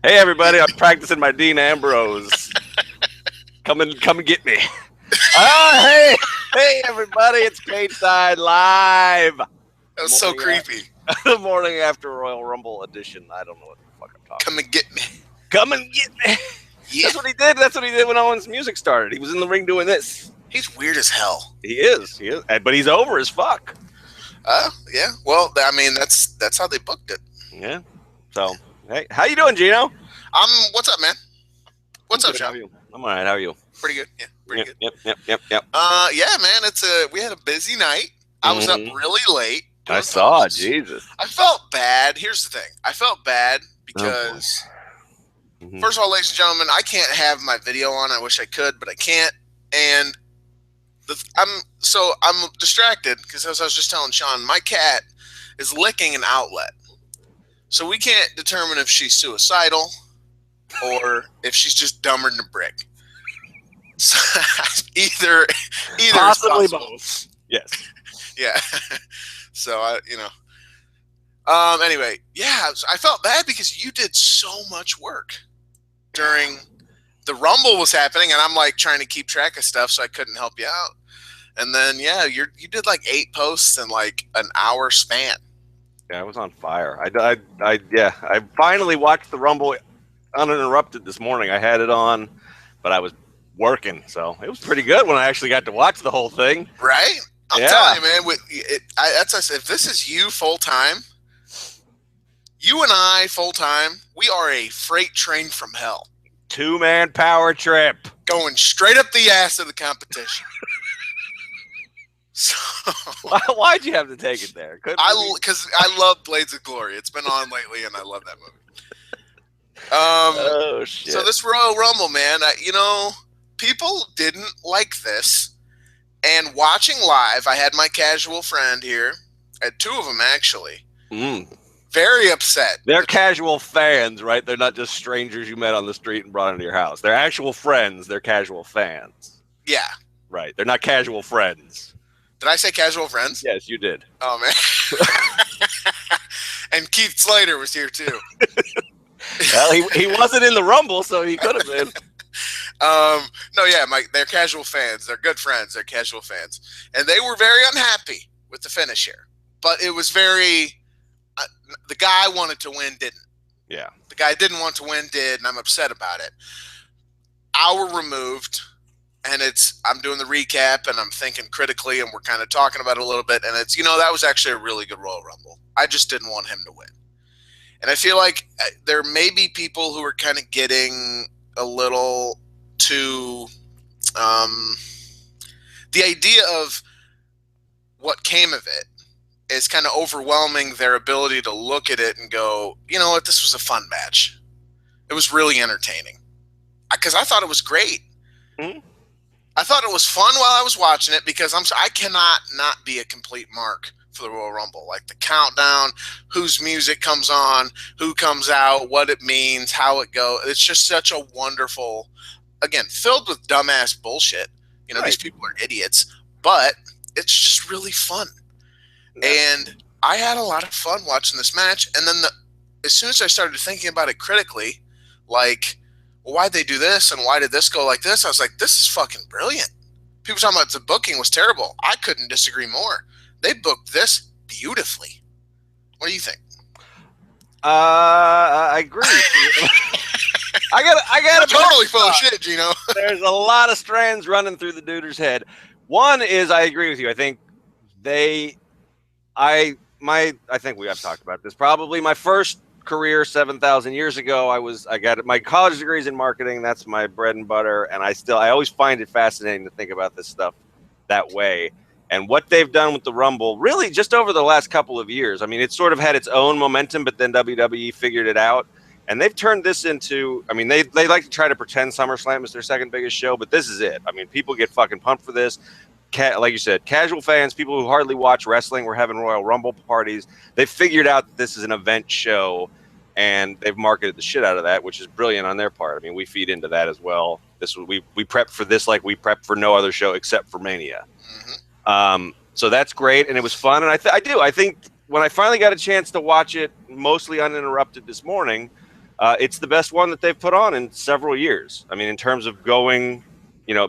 Hey everybody, I'm practicing my Dean Ambrose. Come and get me. Hey everybody, it's Cageside Live. That was so creepy. The morning after Royal Rumble edition. I don't know what the fuck I'm talking Come and get me. Come and get me. Yeah. That's what he did. That's what he did when Owen's music started. He was in the ring doing this. He's weird as hell. He is. But he's over as fuck. Yeah. Well, I mean, that's how they booked it. Yeah. So, hey, how you doing, Geno? What's up, man? What's up, Sean? I'm all right. How are you? Pretty good. Yeah, pretty good. Yep. Yeah, man. We had a busy night. I was up really late. I saw. Jesus. I felt bad. Here's the thing. I felt bad because, first of all, ladies and gentlemen, I can't have my video on. I wish I could, but I can't. And I'm distracted because, as I was just telling Sean, my cat is licking an outlet. So we can't determine if she's suicidal or if she's just dumber than a brick. So, either Possibly both. Yes. Yeah. So anyway, yeah, I felt bad because you did so much work during the Rumble was happening, and I'm like trying to keep track of stuff, so I couldn't help you out. And then you did like 8 posts in like an hour span. Yeah, I was on fire. I finally watched the Rumble uninterrupted this morning. I had it on, but I was working, so it was pretty good when I actually got to watch the whole thing. Right? I'm telling you, man. That's I said. If this is you full time, you and I full time, we are a freight train from hell. 2-man power trip going straight up the ass of the competition. So why'd you have to take it there? Because I love Blades of Glory. It's been on lately, and I love that movie. Oh shit! So this Royal Rumble, man, people didn't like this. And watching live, I had my casual friend here. I had 2 of them actually. Very upset. They're casual fans, right? They're not just strangers you met on the street and brought into your house. They're actual friends. They're casual fans. Yeah. Right. They're not casual friends. Did I say casual friends? Yes, you did. Oh, man. And Keith Slater was here, too. Well, he wasn't in the Rumble, so he could have been. No, yeah, they're casual fans. They're good friends. They're casual fans. And they were very unhappy with the finish here. But it was very... the guy wanted to win, didn't. Yeah. The guy didn't want to win, did, and I'm upset about it. Hour removed, and I'm doing the recap, and I'm thinking critically, and we're kind of talking about it a little bit, and it's, that was actually a really good Royal Rumble. I just didn't want him to win. And I feel like there may be people who are kind of getting a little too the idea of what came of it is kind of overwhelming their ability to look at it and go, you know what, this was a fun match. It was really entertaining. Because I thought it was great. Mm-hmm. I thought it was fun while I was watching it because I cannot not be a complete mark for the Royal Rumble. Like the countdown, whose music comes on, who comes out, what it means, how it goes. It's just such a wonderful, again, filled with dumbass bullshit. Right. These people are idiots, but it's just really fun. And I had a lot of fun watching this match. And then as soon as I started thinking about it critically, like, well, why'd they do this? And why did this go like this? I was like, this is fucking brilliant. People talking about the booking was terrible. I couldn't disagree more. They booked this beautifully. What do you think? I agree. I got totally full of shit, Geno. There's a lot of strands running through the duder's head. One is I agree with you. I think I think we have talked about this. Probably my first career 7,000 years ago. I got my college degrees in marketing. That's my bread and butter. And I always find it fascinating to think about this stuff that way. And what they've done with the Rumble, really just over the last couple of years. I mean, it sort of had its own momentum, but then WWE figured it out. And they've turned this into, I mean, they like to try to pretend SummerSlam is their second biggest show, but this is it. I mean, people get fucking pumped for this. Like you said, casual fans, people who hardly watch wrestling, were having Royal Rumble parties. They figured out that this is an event show, and they've marketed the shit out of that, which is brilliant on their part. I mean, we feed into that as well. We prepped for this like we prepped for no other show except for Mania. Mm-hmm. So that's great, and it was fun. And I think when I finally got a chance to watch it mostly uninterrupted this morning, It's the best one that they've put on in several years. I mean, in terms of going,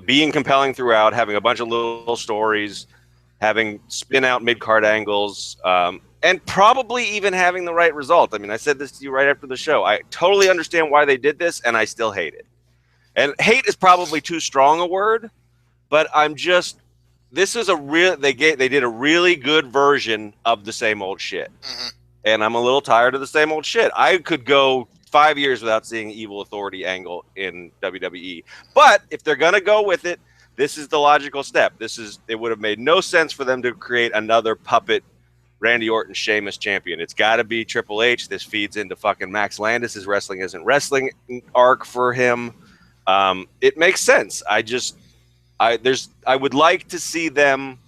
being compelling throughout, having a bunch of little stories, having spin out mid card angles, and probably even having the right result. I mean, I said this to you right after the show. I totally understand why they did this, and I still hate it. And hate is probably too strong a word, but this is they did a really good version of the same old shit. Mm-hmm. And I'm a little tired of the same old shit. I could go 5 years without seeing Evil Authority angle in WWE. But if they're going to go with it, this is the logical step. It would have made no sense for them to create another puppet Randy Orton Sheamus champion. It's got to be Triple H. This feeds into fucking Max Landis' wrestling isn't wrestling arc for him. It makes sense. I would like to see them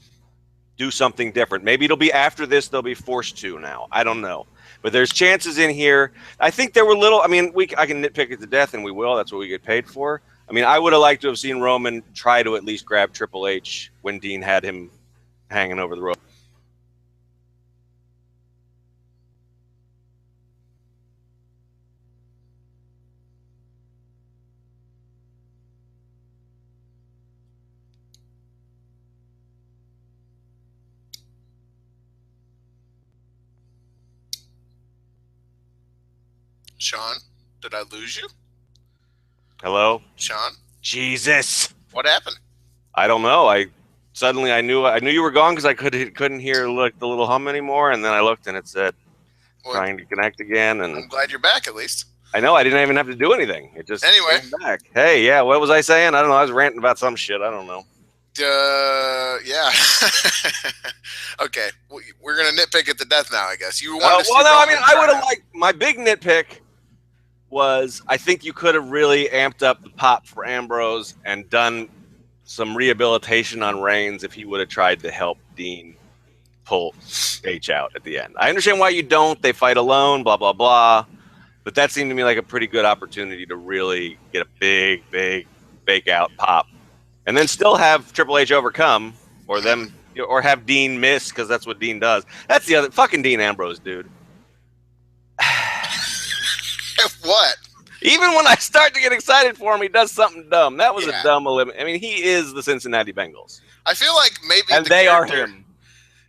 do something different. Maybe it'll be after this. They'll be forced to now. I don't know. But there's chances in here. I think there were little. I mean, I can nitpick it to death, and we will. That's what we get paid for. I mean, I would have liked to have seen Roman try to at least grab Triple H when Dean had him hanging over the rope. Sean, did I lose you? Hello? Sean? Jesus. What happened? I don't know. I knew you were gone because I couldn't hear the little hum anymore, and then I looked and it said trying to connect again. And I'm glad you're back at least. I know I didn't even have to do anything. It just anyway came back. Hey, yeah, what was I saying? I don't know. I was ranting about some shit. I don't know. Yeah. Okay, we're gonna nitpick it to death now. I guess you wanted. I would have liked my big nitpick. Was I think you could have really amped up the pop for Ambrose and done some rehabilitation on Reigns if he would have tried to help Dean pull H out at the end. I understand why you don't. They fight alone, blah, blah, blah. But that seemed to me like a pretty good opportunity to really get a big fake out pop. And then still have Triple H overcome or have Dean miss because that's what Dean does. That's the other fucking Dean Ambrose, dude. What? Even when I start to get excited for him, he does something dumb. That was a dumb elimination. I mean, he is the Cincinnati Bengals. I feel like maybe they are him.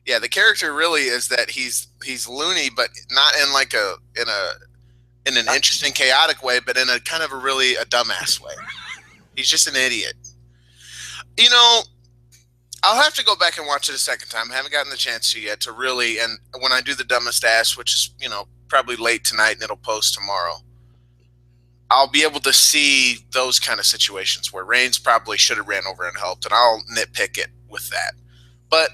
Yeah, the character really is that he's loony, but not in like in an interesting, chaotic way, but in a kind of a dumbass way. He's just an idiot. I'll have to go back and watch it a second time. I haven't gotten the chance to yet to really, and when I do the dumbest ass, which is, probably late tonight and it'll post tomorrow, I'll be able to see those kind of situations where Reigns probably should have ran over and helped, and I'll nitpick it with that. But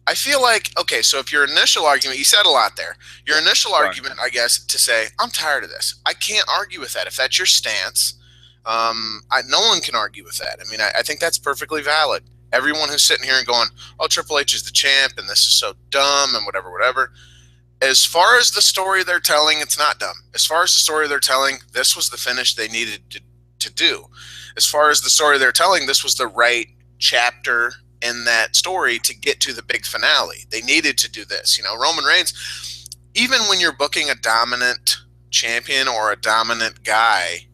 I feel like, okay, so if your initial argument, you said a lot there. Your initial argument, I guess, to say, I'm tired of this. I can't argue with that. If that's your stance, no one can argue with that. I mean, I think that's perfectly valid. Everyone who's sitting here and going, oh, Triple H is the champ, and this is so dumb, and whatever. As far as the story they're telling, it's not dumb. As far as the story they're telling, this was the finish they needed to do. As far as the story they're telling, this was the right chapter in that story to get to the big finale. They needed to do this. Roman Reigns, even when you're booking a dominant champion or a dominant guy,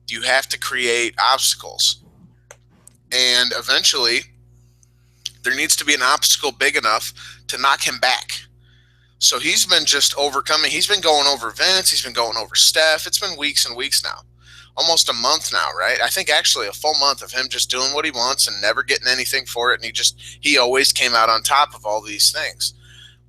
you have to create obstacles. And eventually, there needs to be an obstacle big enough to knock him back. So he's been just overcoming. He's been going over Vince. He's been going over Steph. It's been weeks and weeks now. Almost a month now, right? I think actually a full month of him just doing what he wants and never getting anything for it. And he always came out on top of all these things.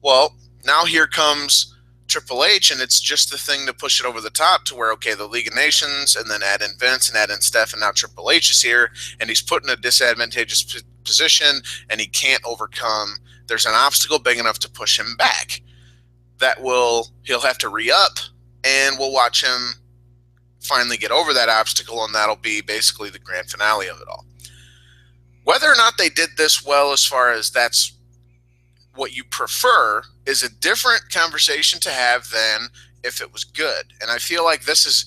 Well, now here comes Triple H, and it's just the thing to push it over the top to where, okay, the League of Nations, and then add in Vince and add in Steph, and now Triple H is here, and he's put in a disadvantageous position, and he can't overcome. There's an obstacle big enough to push him back. He'll have to re-up, and we'll watch him finally get over that obstacle, and that'll be basically the grand finale of it all. Whether or not they did this well, as far as that's what you prefer, is a different conversation to have than if it was good. And I feel like this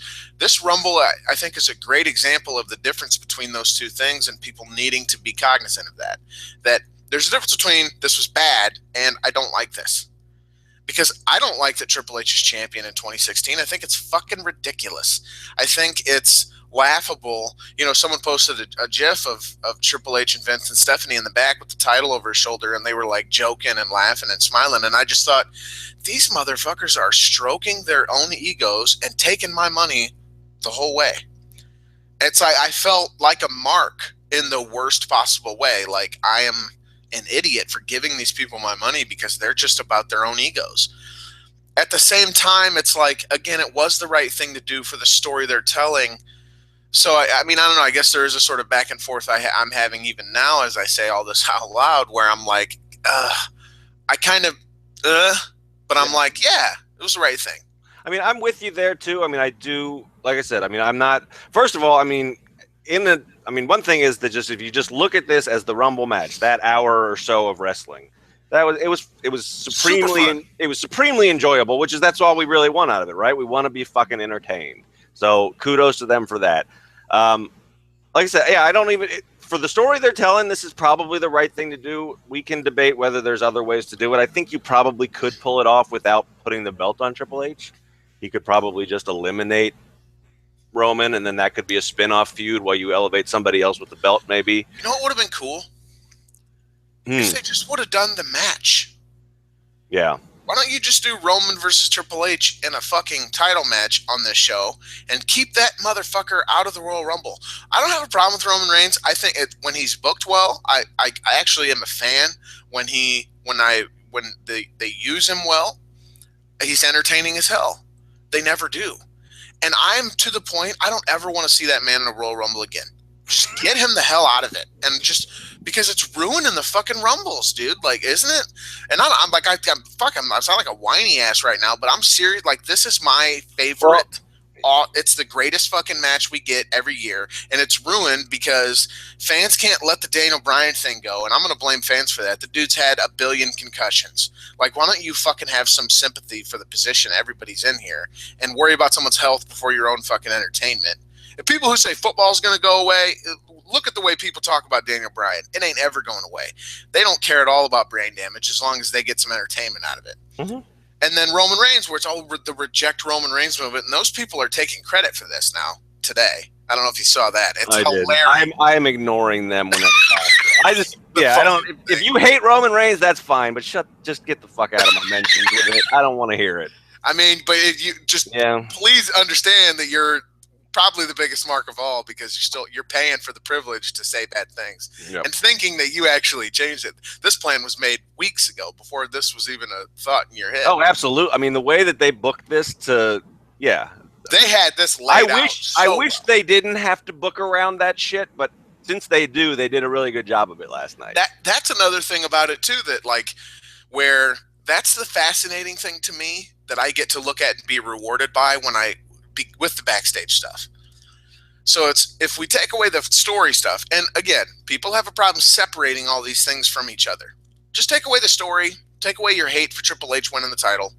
Rumble, I think, is a great example of the difference between those two things, and people needing to be cognizant of that. That there's a difference between this was bad and I don't like this. because I don't like that Triple H is champion in 2016. I think it's fucking ridiculous. I think it's laughable. You know, someone posted a GIF of Triple H and Vince and Stephanie in the back with the title over his shoulder, and they were like joking and laughing and smiling. And I just thought, these motherfuckers are stroking their own egos and taking my money the whole way. It's like I felt like a mark in the worst possible way. Like I am an idiot for giving these people my money because they're just about their own egos. At the same time, it's like, again, it was the right thing to do for the story they're telling. So, I mean, I don't know. I guess there is a sort of back and forth I'm having even now as I say all this out loud where I'm like, I kind of, but I'm like, yeah, it was the right thing. I mean, I'm with you there too. I mean, I do, like I said, I mean, I'm not, first of all, I mean, one thing is that just if you just look at this as the Rumble match, that hour or so of wrestling, it was supremely enjoyable, that's all we really want out of it, right? We want to be fucking entertained. So kudos to them for that. Like I said, yeah, for the story they're telling, this is probably the right thing to do. We can debate whether there's other ways to do it. I think you probably could pull it off without putting the belt on Triple H. He could probably just eliminate Roman, and then that could be a spin-off feud while you elevate somebody else with the belt, maybe. You know what would have been cool? If they just would have done the match. Yeah. Why don't you just do Roman versus Triple H in a fucking title match on this show and keep that motherfucker out of the Royal Rumble? I don't have a problem with Roman Reigns. I think when he's booked well, I actually am a fan when they use him well. He's entertaining as hell. They never do. And I'm to the point, I don't ever want to see that man in a Royal Rumble again. Just get him the hell out of it. And just because it's ruining the fucking Rumbles, dude. Like, isn't it? And I'm like, I sound like a whiny ass right now, but I'm serious. Like, this is my favorite. It's the greatest fucking match we get every year. And it's ruined because fans can't let the Daniel Bryan thing go. And I'm going to blame fans for that. The dude's had 1 billion concussions. Like, why don't you fucking have some sympathy for the position everybody's in here and worry about someone's health before your own fucking entertainment? If people who say football's going to go away, look at the way people talk about Daniel Bryan. It ain't ever going away. They don't care at all about brain damage as long as they get some entertainment out of it. Mm-hmm. And then Roman Reigns, where it's all the reject Roman Reigns movement, and those people are taking credit for this now, today. I don't know if you saw that. It's hilarious. I am ignoring them whenever possible. If you hate Roman Reigns, that's fine, but just get the fuck out of my mentions with it. I don't want to hear it. I mean, but if you just please understand that you're probably the biggest mark of all because you're paying for the privilege to say bad things and thinking that you actually changed it. This plan was made weeks ago before this was even a thought in your head. Oh, absolutely. I mean, the way that they booked this they had this laid out. I wish they didn't have to book around that shit, but since they do, they did a really good job of it last night. That's another thing about it too, that like where that's the fascinating thing to me that I get to look at and be rewarded by with the backstage stuff. So it's, if we take away the story stuff, and again, people have a problem separating all these things from each other. Just take away the story, take away your hate for Triple H winning the title,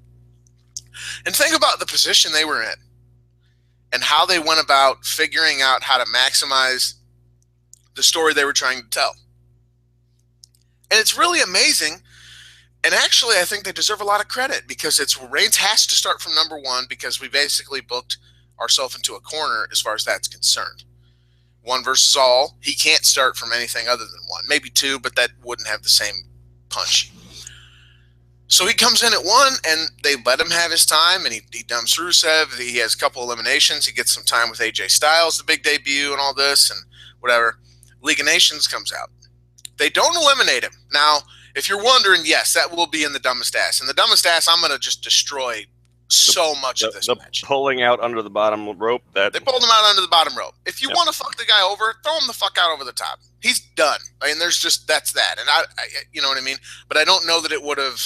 and think about the position they were in and how they went about figuring out how to maximize the story they were trying to tell. And it's really amazing. And actually, I think they deserve a lot of credit because Reigns has to start from number one because we basically booked ourselves into a corner as far as that's concerned. One versus all, he can't start from anything other than one. Maybe two, but that wouldn't have the same punch. So he comes in at one, and they let him have his time, and he dumps Rusev. He has a couple eliminations. He gets some time with AJ Styles, the big debut, and all this, and whatever. League of Nations comes out. They don't eliminate him. Now, if you're wondering, yes, that will be in the dumbest ass. And the dumbest ass, I'm going to just destroy so much of this match. Pulling out under the bottom rope. They pulled him out under the bottom rope. If you want to fuck the guy over, throw him the fuck out over the top. He's done. I mean, that's that. And I you know what I mean? But I don't know that it would have.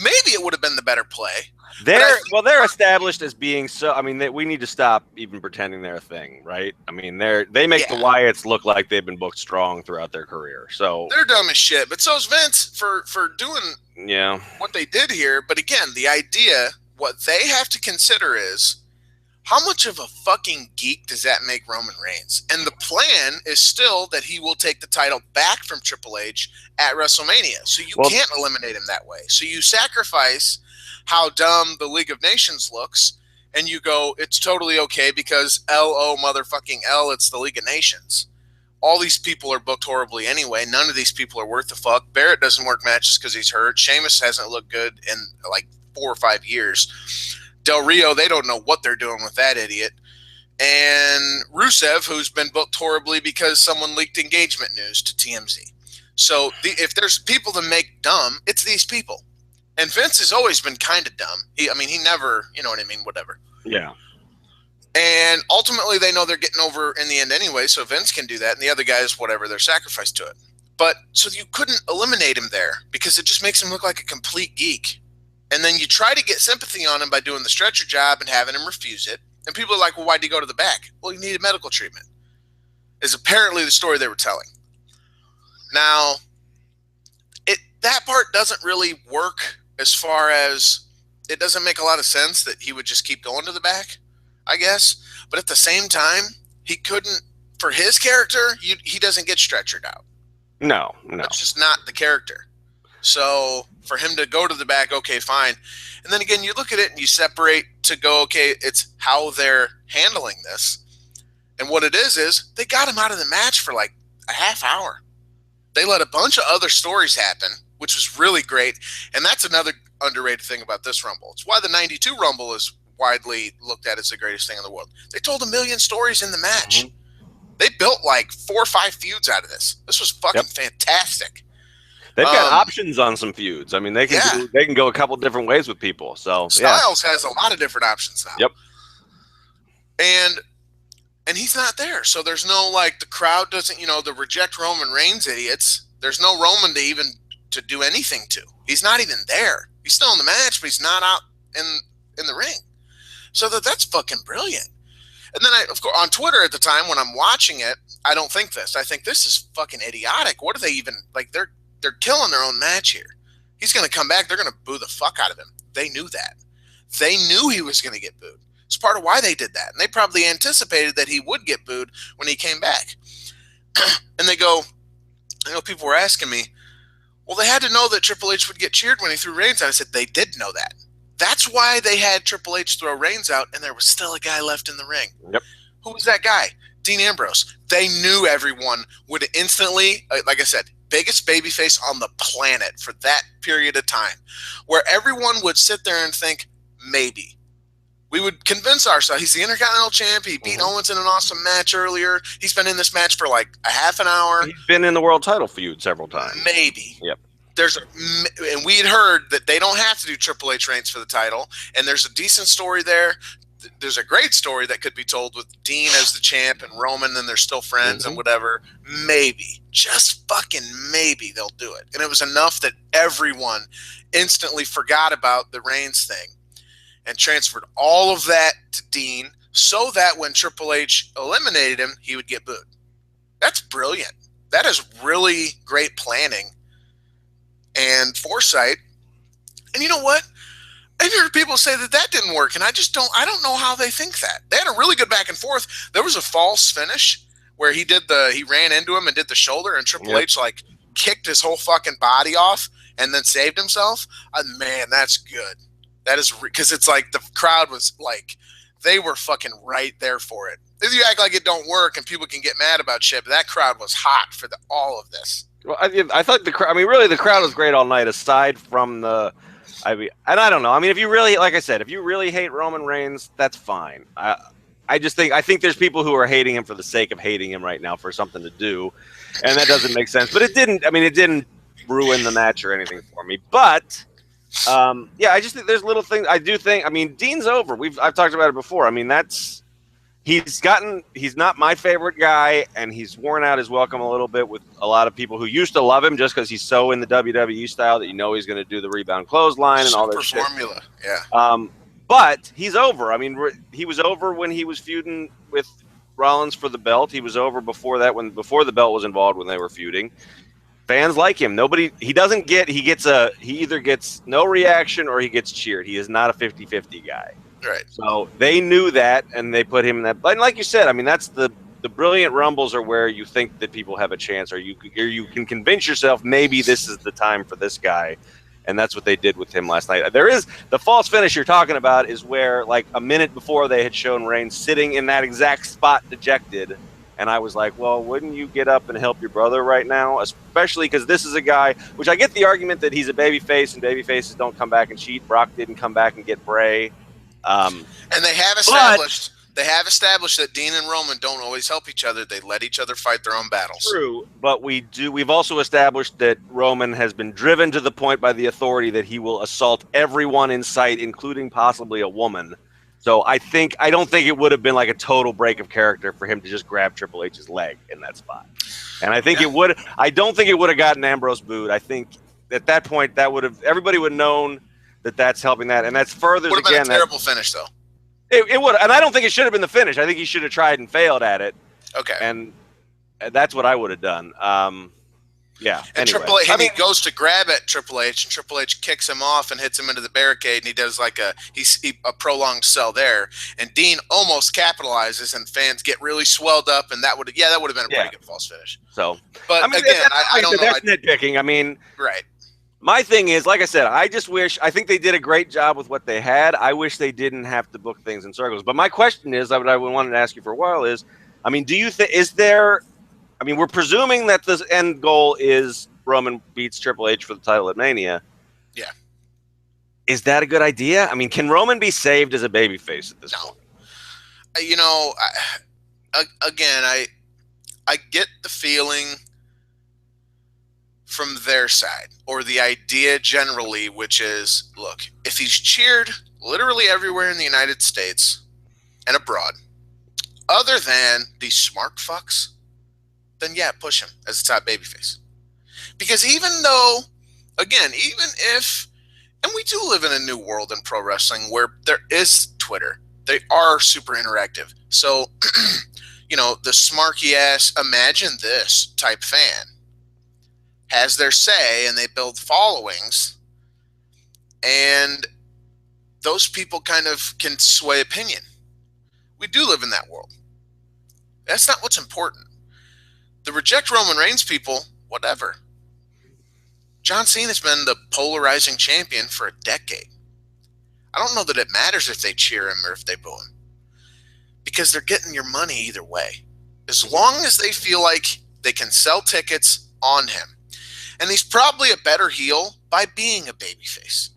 Maybe it would have been the better play. They're established as being so. I mean, we need to stop even pretending they're a thing, right? I mean, they make the Wyatts look like they've been booked strong throughout their career. So they're dumb as shit. But so's Vince for doing what they did here. But again, the idea, what they have to consider is how much of a fucking geek does that make Roman Reigns? And the plan is still that he will take the title back from Triple H at WrestleMania. So you can't eliminate him that way. So you sacrifice how dumb the League of Nations looks, and you go, it's totally okay because LO motherfucking L, it's the League of Nations. All these people are booked horribly anyway. None of these people are worth the fuck. Barrett doesn't work matches because he's hurt. Sheamus hasn't looked good in like 4 or 5 years. Del Rio, they don't know what they're doing with that idiot. And Rusev, who's been booked horribly because someone leaked engagement news to TMZ. So if there's people to make dumb, it's these people. And Vince has always been kind of dumb. He never, you know what I mean, whatever. Yeah. And ultimately, they know they're getting over in the end anyway, so Vince can do that, and the other guys, whatever, they're sacrificed to it. But so you couldn't eliminate him there because it just makes him look like a complete geek. And then you try to get sympathy on him by doing the stretcher job and having him refuse it. And people are like, well, why'd he go to the back? Well, he needed medical treatment, is apparently the story they were telling. Now, that part doesn't really work as far as it doesn't make a lot of sense that he would just keep going to the back, I guess. But at the same time, he couldn't, for his character, he doesn't get stretchered out. No. That's just not the character. So for him to go to the back, okay, fine. And then again, you look at it and you separate to go, okay, it's how they're handling this. And what it is they got him out of the match for like a half hour. They let a bunch of other stories happen, which was really great. And that's another underrated thing about this Rumble. It's why the 92 Rumble is widely looked at as the greatest thing in the world. They told a million stories in the match. Mm-hmm. They built like 4 or 5 feuds out of this. This was fucking fantastic. They've got options on some feuds. I mean, they can go a couple different ways with people. So Styles has a lot of different options now. Yep. And he's not there. So there's no, like, the crowd doesn't, the reject Roman Reigns idiots. There's no Roman to do anything to. He's not even there. He's still in the match, but he's not out in the ring. So that's fucking brilliant. And then of course, on Twitter at the time when I'm watching it, I don't think this. I think this is fucking idiotic. What are they even, like, they're killing their own match here. He's going to come back. They're going to boo the fuck out of him. They knew that. They knew he was going to get booed. It's part of why they did that. And they probably anticipated that he would get booed when he came back. And they go, people were asking me, well, they had to know that Triple H would get cheered when he threw Reigns out. I said, they did know that. That's why they had Triple H throw Reigns out, and there was still a guy left in the ring. Yep. Who was that guy? Dean Ambrose. They knew everyone would instantly, like I said, biggest babyface on the planet for that period of time, where everyone would sit there and think, maybe. We would convince ourselves, he's the Intercontinental Champ, he beat Owens in an awesome match earlier, he's been in this match for like a half an hour. He's been in the world title feud several times. Maybe. Yep. And we had heard that they don't have to do Triple H Reigns for the title, and there's a decent story there. There's a great story that could be told with Dean as the champ and Roman, and they're still friends and whatever. Maybe, just fucking maybe they'll do it. And it was enough that everyone instantly forgot about the Reigns thing and transferred all of that to Dean so that when Triple H eliminated him, he would get booed. That's brilliant. That is really great planning and foresight. And you know what? I've heard people say that didn't work, and I don't know how they think that. They had a really good back and forth. There was a false finish where he ran into him and did the shoulder, and Triple H like kicked his whole fucking body off and then saved himself. Man, that's good. That is because it's like the crowd was like, they were fucking right there for it. If you act like it don't work and people can get mad about shit, but that crowd was hot for all of this. Well, I thought the crowd. I mean, really, the crowd was great all night. Aside from and I don't know. I mean, if you really, like I said, if you really hate Roman Reigns, that's fine. I think there's people who are hating him for the sake of hating him right now for something to do, and that doesn't make sense. But it didn't. I mean, it didn't ruin the match or anything for me. But I just think there's little things. I do think. I mean, Dean's over. I've talked about it before. I mean, he's not my favorite guy, and he's worn out his welcome a little bit with a lot of people who used to love him just because he's so in the WWE style that he's going to do the rebound clothesline and all that shit. Formula, yeah. But he's over. I mean, he was over when he was feuding with Rollins for the belt. He was over before that, before the belt was involved when they were feuding. Fans like him. He either gets no reaction or he gets cheered. He is not a 50-50 guy. Right. So they knew that, and they put him in that. And like you said, I mean, that's the brilliant Rumbles are where you think that people have a chance, or you can convince yourself maybe this is the time for this guy, And that's what they did with him last night. There is the false finish you're talking about is where like a minute before they had shown Reigns sitting in that exact spot dejected. And I was like, well, wouldn't you get up and help your brother right now? Especially because this is a guy, which I get the argument that he's a babyface and babyfaces don't come back and cheat. Brock didn't come back and get Bray. And they have established that Dean and Roman don't always help each other. They let each other fight their own battles. True, but we've also established that Roman has been driven to the point by the authority that he will assault everyone in sight, including possibly a woman. So I don't think it would have been like a total break of character for him to just grab Triple H's leg in that spot. And I think I don't think it would have gotten Ambrose booed. I think at that point everybody would have known that that's helping that. And that's further would have been a terrible finish though. It would, and I don't think it should have been the finish. I think he should have tried and failed at it. Okay. And that's what I would have done. Yeah. And anyway. He goes to grab at Triple H, and Triple H kicks him off and hits him into the barricade, and he does like a prolonged sell there. And Dean almost capitalizes, and fans get really swelled up, and that would have been a pretty good false finish. So, but again, I don't know. That's nitpicking. I mean, right. My thing is, like I said, I think they did a great job with what they had. I wish they didn't have to book things in circles. But my question is, what I wanted to ask you for a while is, I mean, do you think, we're presuming that the end goal is Roman beats Triple H for the title at Mania. Yeah. Is that a good idea? I mean, can Roman be saved as a babyface at this point? You know, I get the feeling from their side, or the idea generally, which is, look, if he's cheered literally everywhere in the United States and abroad, other than these smart fucks, then yeah, push him as a top babyface. Because even if, and we do live in a new world in pro wrestling where there is Twitter, they are super interactive. So, you know, the smarky ass, imagine this type fan has their say, and they build followings, and those people kind of can sway opinion. We do live in that world. That's not what's important. The reject Roman Reigns people, whatever. John Cena's been the polarizing champion for a decade. I don't know that it matters if they cheer him or if they boo him, because they're getting your money either way. As long as they feel like they can sell tickets on him. And he's probably a better heel by being a babyface,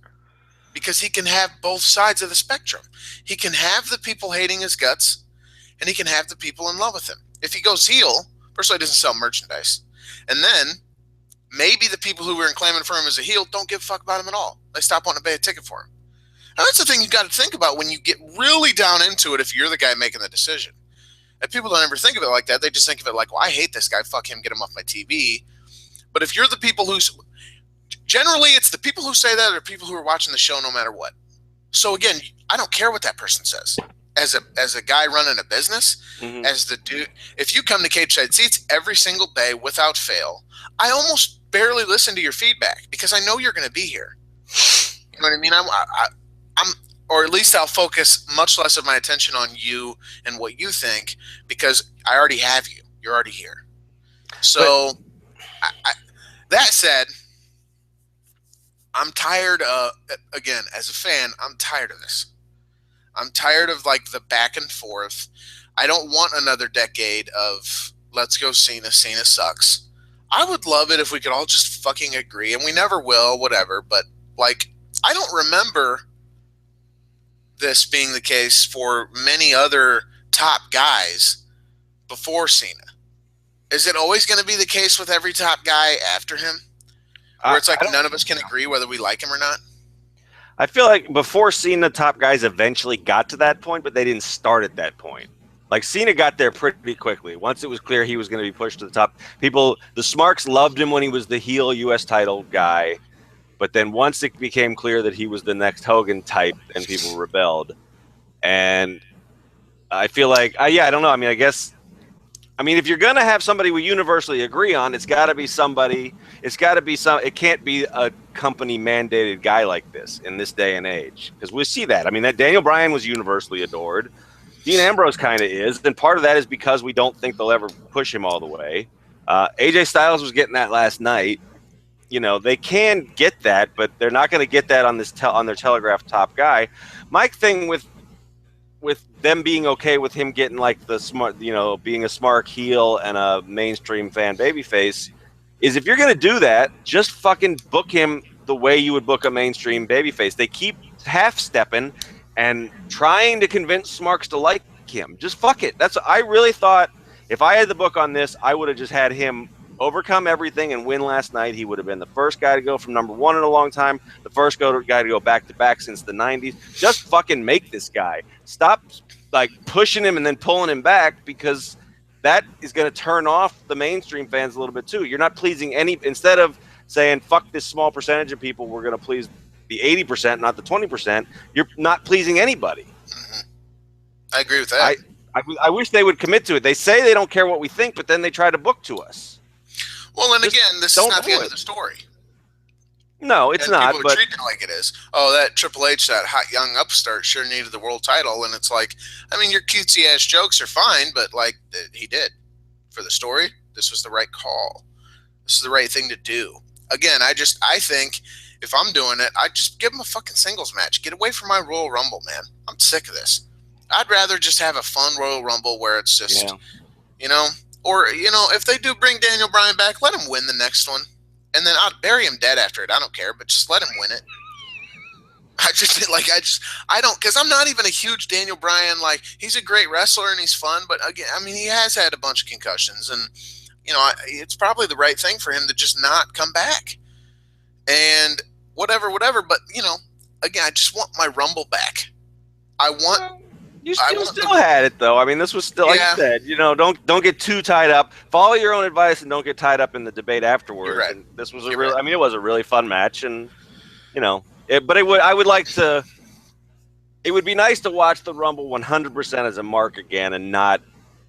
because he can have both sides of the spectrum. He can have the people hating his guts, and he can have the people in love with him. If he goes heel, first of all, he doesn't sell merchandise. And then maybe the people who were claiming for him as a heel don't give a fuck about him at all. They stop wanting to pay a ticket for him. Now, that's the thing you got to think about when you get really down into it if you're the guy making the decision. And people don't ever think of it like that. They just think of it like, well, I hate this guy. Fuck him. Get him off my TV. But if you're the people generally it's the people who say that are people who are watching the show no matter what. So again, I don't care what that person says. As a guy running a business, as the dude, if you come to Cageside Seats every single day without fail, I almost barely listen to your feedback because I know you're going to be here. You know what I mean? I'm, or at least I'll focus much less of my attention on you and what you think, because I already have you. You're already here. So, that said, I'm tired of, again, as a fan, I'm tired of this. I'm tired of like the back and forth. I don't want another decade of let's go Cena sucks. I would love it if we could all just fucking agree, and we never will, whatever. But like, I don't remember this being the case for many other top guys before Cena. Is it always going to be the case with every top guy after him? Where it's like none of us can agree whether we like him or not? I feel like before Cena, top guys eventually got to that point, but they didn't start at that point. Like Cena got there pretty quickly. Once it was clear he was going to be pushed to the top, the Smarks loved him when he was the heel U.S. title guy. But then once it became clear that he was the next Hogan type, and people rebelled. And I feel like, I don't know. I mean, if you're going to have somebody we universally agree on, it's got to be somebody. It can't be a company mandated guy like this in this day and age, because we see that. I mean, that Daniel Bryan was universally adored. Dean Ambrose kind of is. And part of that is because we don't think they'll ever push him all the way. AJ Styles was getting that last night. you know, they can get that, but they're not going to get that on this on their Telegraph top guy. My thing with them being okay with him getting like the smart, you know, being a smart heel and a mainstream fan babyface, is if you're going to do that, just fucking book him the way you would book a mainstream babyface. They keep half stepping and trying to convince Smarks to like him. Just fuck it. I really thought if I had the book on this, I would have just had him overcome everything and win last night. He would have been the first guy to go from #1 in a long time, the first guy to go back to back since the 90s. Just fucking make this guy. Stop like pushing him and then pulling him back, because that is going to turn off the mainstream fans a little bit too. You're not pleasing any, instead of saying fuck this small percentage of people, we're going to please the 80%, not the 20%. You're not pleasing anybody. I agree with that. I wish they would commit to it. They say they don't care what we think, but then they try to book to us. Well, and again, this is not the end of the story. No, it's not. People are treating it like it is. Oh, that Triple H, that hot young upstart, sure needed the world title, and it's like, I mean, your cutesy ass jokes are fine, but like he did for the story. This was the right call. This is the right thing to do. Again, I think if I'm doing it, I just give him a fucking singles match. Get away from my Royal Rumble, man. I'm sick of this. I'd rather just have a fun Royal Rumble where it's just, you know, or, you know, if they do bring Daniel Bryan back, let him win the next one. And then I'll bury him dead after it. I don't care, but just let him win it. I don't, because I'm not even a huge Daniel Bryan, like, he's a great wrestler and he's fun, but again, I mean, he has had a bunch of concussions, and, you know, it's probably the right thing for him to just not come back. And whatever, but, you know, again, I just want my Rumble back. You still had it though. I mean, this was still, like you said, you know, don't get too tied up. Follow your own advice and don't get tied up in the debate afterwards. You're right. And this was I mean, it was a really fun match, and you know, I would like to. It would be nice to watch the Rumble 100% as a mark again, and not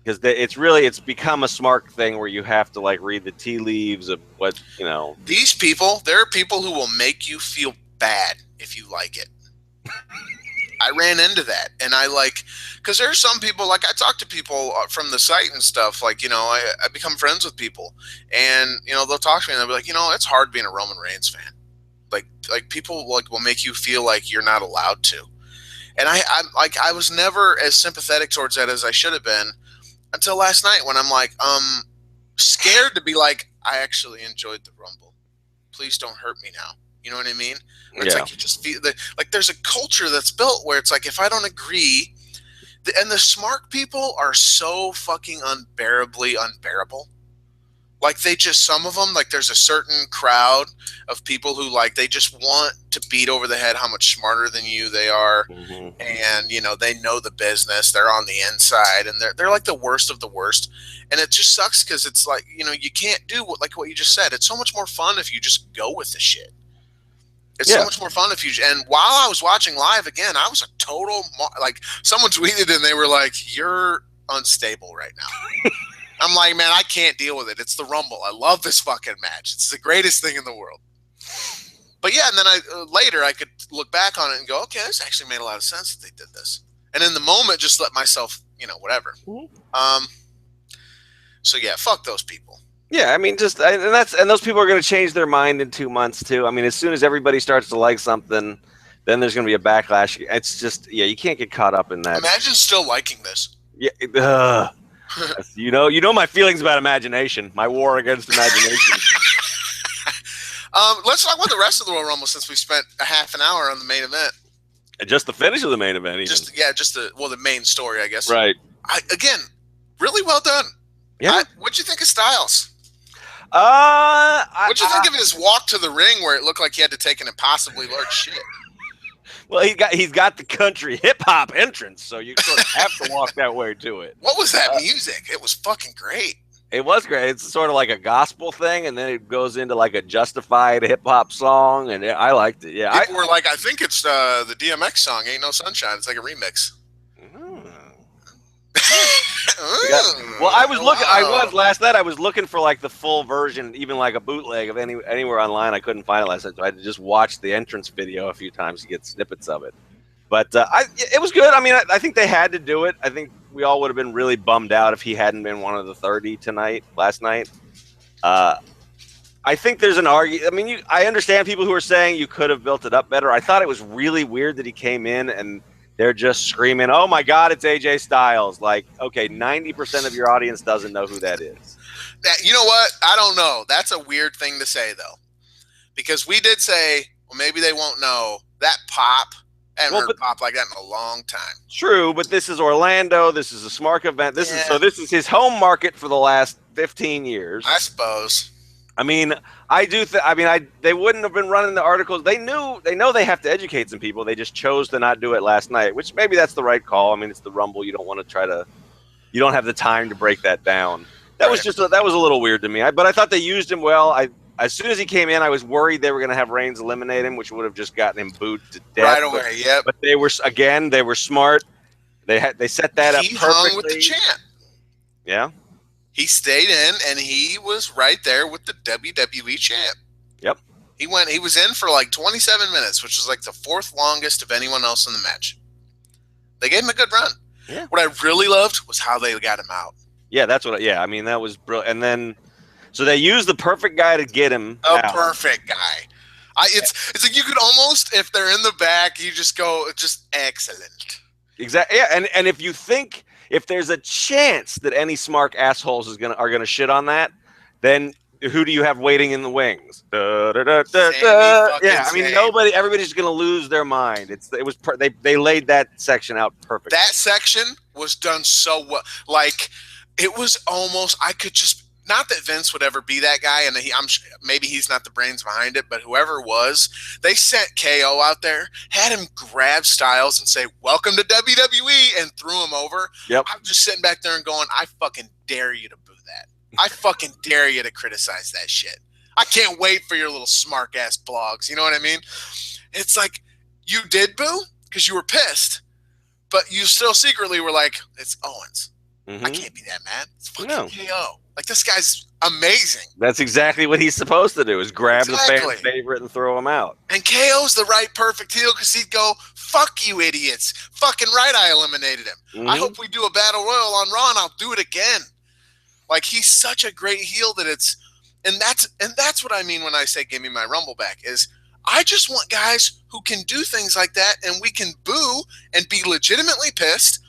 because it's become a smart thing where you have to like read the tea leaves of what, you know. These people, there are people who will make you feel bad if you like it. I ran into that, and because there are some people, like I talk to people from the site and stuff, like, you know, I become friends with people, and, you know, they'll talk to me and they'll be like, you know, it's hard being a Roman Reigns fan. Like people like will make you feel like you're not allowed to. And I was never as sympathetic towards that as I should have been until last night when I'm like, scared to be like, I actually enjoyed the Rumble. Please don't hurt me now. You know what I mean? Where it's like you just feel like there's a culture that's built where it's like, if I don't agree, and the smart people are so fucking unbearably unbearable. Like some of them, like there's a certain crowd of people who like, they just want to beat over the head how much smarter than you they are. Mm-hmm. And, you know, they know the business, they're on the inside, and they're like the worst of the worst. And it just sucks because it's like, you know, you can't do what you just said. It's so much more fun if you just go with the shit. It's so much more fun if you, and while I was watching live again, I was a total, like someone tweeted and they were like, you're unstable right now. I'm like, man, I can't deal with it. It's the Rumble. I love this fucking match. It's the greatest thing in the world. But yeah, and then later I could look back on it and go, okay, this actually made a lot of sense that they did this. And in the moment, just let myself, you know, whatever. Mm-hmm. So yeah, fuck those people. Yeah, I mean, and those people are going to change their mind in 2 months too. I mean, as soon as everybody starts to like something, then there's going to be a backlash. It's just, you can't get caught up in that. Imagine still liking this. Yeah. You know my feelings about imagination. My war against imagination. Let's talk about the rest of the Royal Rumble since we spent a half an hour on the main event. And just the finish of the main event. Even. The main story, I guess. Right. Again, really well done. Yeah. What'd you think of Styles? What'd you think of his walk to the ring where it looked like he had to take an impossibly large shit? Well, he's got the country hip hop entrance, so you sort of have to walk that way to it. What was that music? It was fucking great. It was great. It's sort of like a gospel thing, and then it goes into like a justified hip hop song, and I liked it. Yeah, people were like, I think it's the DMX song, "Ain't No Sunshine." It's like a remix. Well, I was last night. I was looking for like the full version, even like a bootleg of anywhere online. I couldn't find it last night, so I had to just watch the entrance video a few times to get snippets of it. But it was good. I mean, I think they had to do it. I think we all would have been really bummed out if he hadn't been one of the 30 last night. I think there's an argument. I mean, I understand people who are saying you could have built it up better. I thought it was really weird that he came in and they're just screaming, "Oh my God, it's AJ Styles!" Like, okay, 90% of your audience doesn't know who that is. You know what? I don't know. That's a weird thing to say, though, because we did say, well, maybe they won't know that pop. I haven't heard pop like that in a long time. True, but this is Orlando. This is a smart event. This is his home market for the last 15 years. I suppose. I mean, they wouldn't have been running the articles. They know they have to educate some people. They just chose to not do it last night, which maybe that's the right call. I mean, it's the Rumble. You don't want to you don't have the time to break that down. That was that was a little weird to me. But I thought they used him well. As soon as he came in, I was worried they were going to have Reigns eliminate him, which would have just gotten him booed to death. Right away, yep. But they were smart. They set that up perfectly. He hung with the champ. Yeah. He stayed in, and he was right there with the WWE champ. Yep. He was in for like 27 minutes, which was like the fourth longest of anyone else in the match. They gave him a good run. Yeah. What I really loved was how they got him out. Yeah, I mean, that was brilliant. And then, so they used the perfect guy to get him out. Perfect guy. It's like you could almost, if they're in the back, you just go, just excellent. Exactly. Yeah, and if there's a chance that any smart assholes are gonna shit on that, then who do you have waiting in the wings? Yeah, I mean everybody's gonna lose their mind. They laid that section out perfectly. That section was done so well. Like it was almost not that Vince would ever be that guy, and maybe he's not the brains behind it, but whoever was, they sent KO out there, had him grab Styles and say, "Welcome to WWE," and threw him over. Yep. I'm just sitting back there and going, I fucking dare you to boo that. I fucking dare you to criticize that shit. I can't wait for your little smart ass blogs. You know what I mean? It's like you did boo because you were pissed, but you still secretly were like, it's Owens. I can't be that mad. It's fucking KO. Like, this guy's amazing. That's exactly what he's supposed to do, is grab the fan favorite and throw him out. And KO's the right perfect heel because he'd go, fuck you idiots. Fucking right, I eliminated him. Mm-hmm. I hope we do a battle royal on Raw and I'll do it again. Like, he's such a great heel that and that's what I mean when I say give me my Rumble back, is I just want guys who can do things like that and we can boo and be legitimately pissed,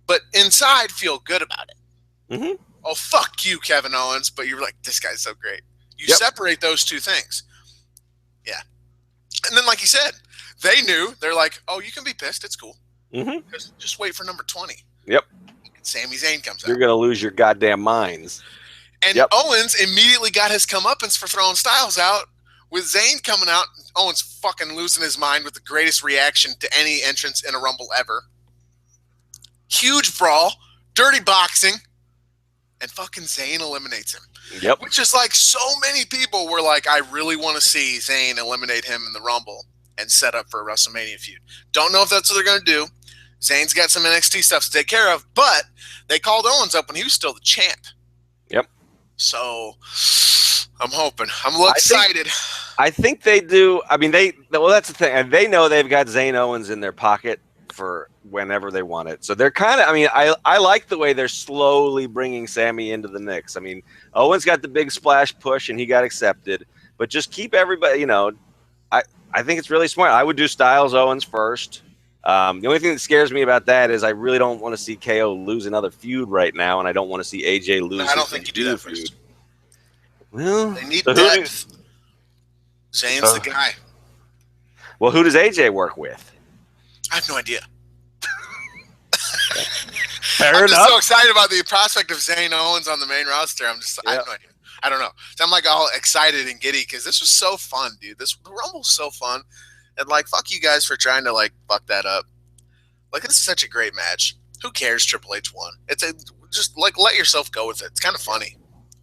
but inside feel good about it. Mm-hmm. Oh, fuck you, Kevin Owens, but you're like, this guy's so great. You separate those two things. Yeah. And then, like you said, they knew. They're like, oh, you can be pissed. It's cool. Mm-hmm. Just wait for number 20. Yep. And Sami Zayn comes out. You're going to lose your goddamn minds. And Owens immediately got his comeuppance for throwing Styles out, with Zayn coming out. Owens fucking losing his mind with the greatest reaction to any entrance in a Rumble ever. Huge brawl. Dirty boxing. And fucking Zayn eliminates him. Yep. Which is like, so many people were like, I really want to see Zayn eliminate him in the Rumble and set up for a WrestleMania feud. Don't know if that's what they're going to do. Zayn's got some NXT stuff to take care of, but they called Owens up when he was still the champ. Yep. So I'm hoping. I'm a little excited. I think they do. I mean, that's the thing. And they know they've got Zayn Owens in their pocket for whenever they want it. So they're kind of, I mean, I like the way they're slowly bringing Sami into the mix. I mean, Owens got the big splash push and he got accepted, but just keep everybody, I think it's really smart. I would do Styles Owens first. The only thing that scares me about that is I really don't want to see KO lose another feud right now, and I don't want to see AJ lose. I don't think you do that feud. First. Well, they need depth. Zayn's the guy. Well, who does AJ work with? I have no idea. I'm just so excited about the prospect of Zayn Owens on the main roster. I have no idea. I don't know. So I'm like all excited and giddy because this was so fun, dude. The Rumble's so fun. And like, fuck you guys for trying to like fuck that up. Like, this is such a great match. Who cares? Triple H won. Just like, let yourself go with it. It's kind of funny,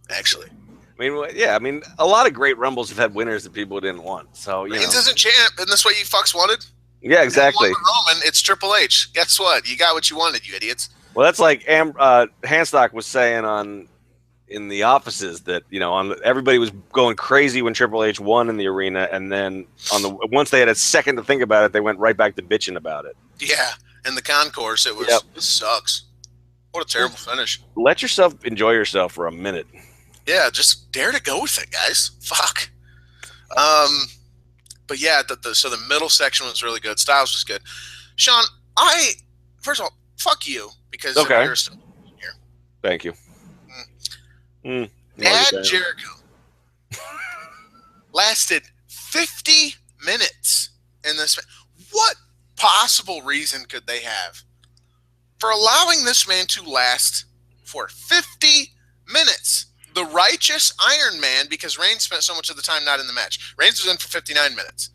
actually. I mean, a lot of great Rumbles have had winners that people didn't want. So Reigns isn't champ. Isn't this what you fucks wanted? Yeah, exactly. Roman, it's Triple H. Guess what? You got what you wanted, you idiots. Well, that's like Hanstock was saying in the offices that everybody was going crazy when Triple H won in the arena, and then once they had a second to think about it, they went right back to bitching about it. Yeah, and the concourse, it was. It sucks. What a terrible finish. Let enjoy yourself for a minute. Yeah, just dare to go with it, guys. Fuck. But yeah, so the middle section was really good. Styles was good. Sean, first of all, fuck you because Okay. you're still here. Thank you. Dad Jericho lasted 50 minutes in this. What possible reason could they have for allowing this man to last for 50 minutes? The righteous Iron Man, because Reigns spent so much of the time not in the match. Reigns was in for 59 minutes.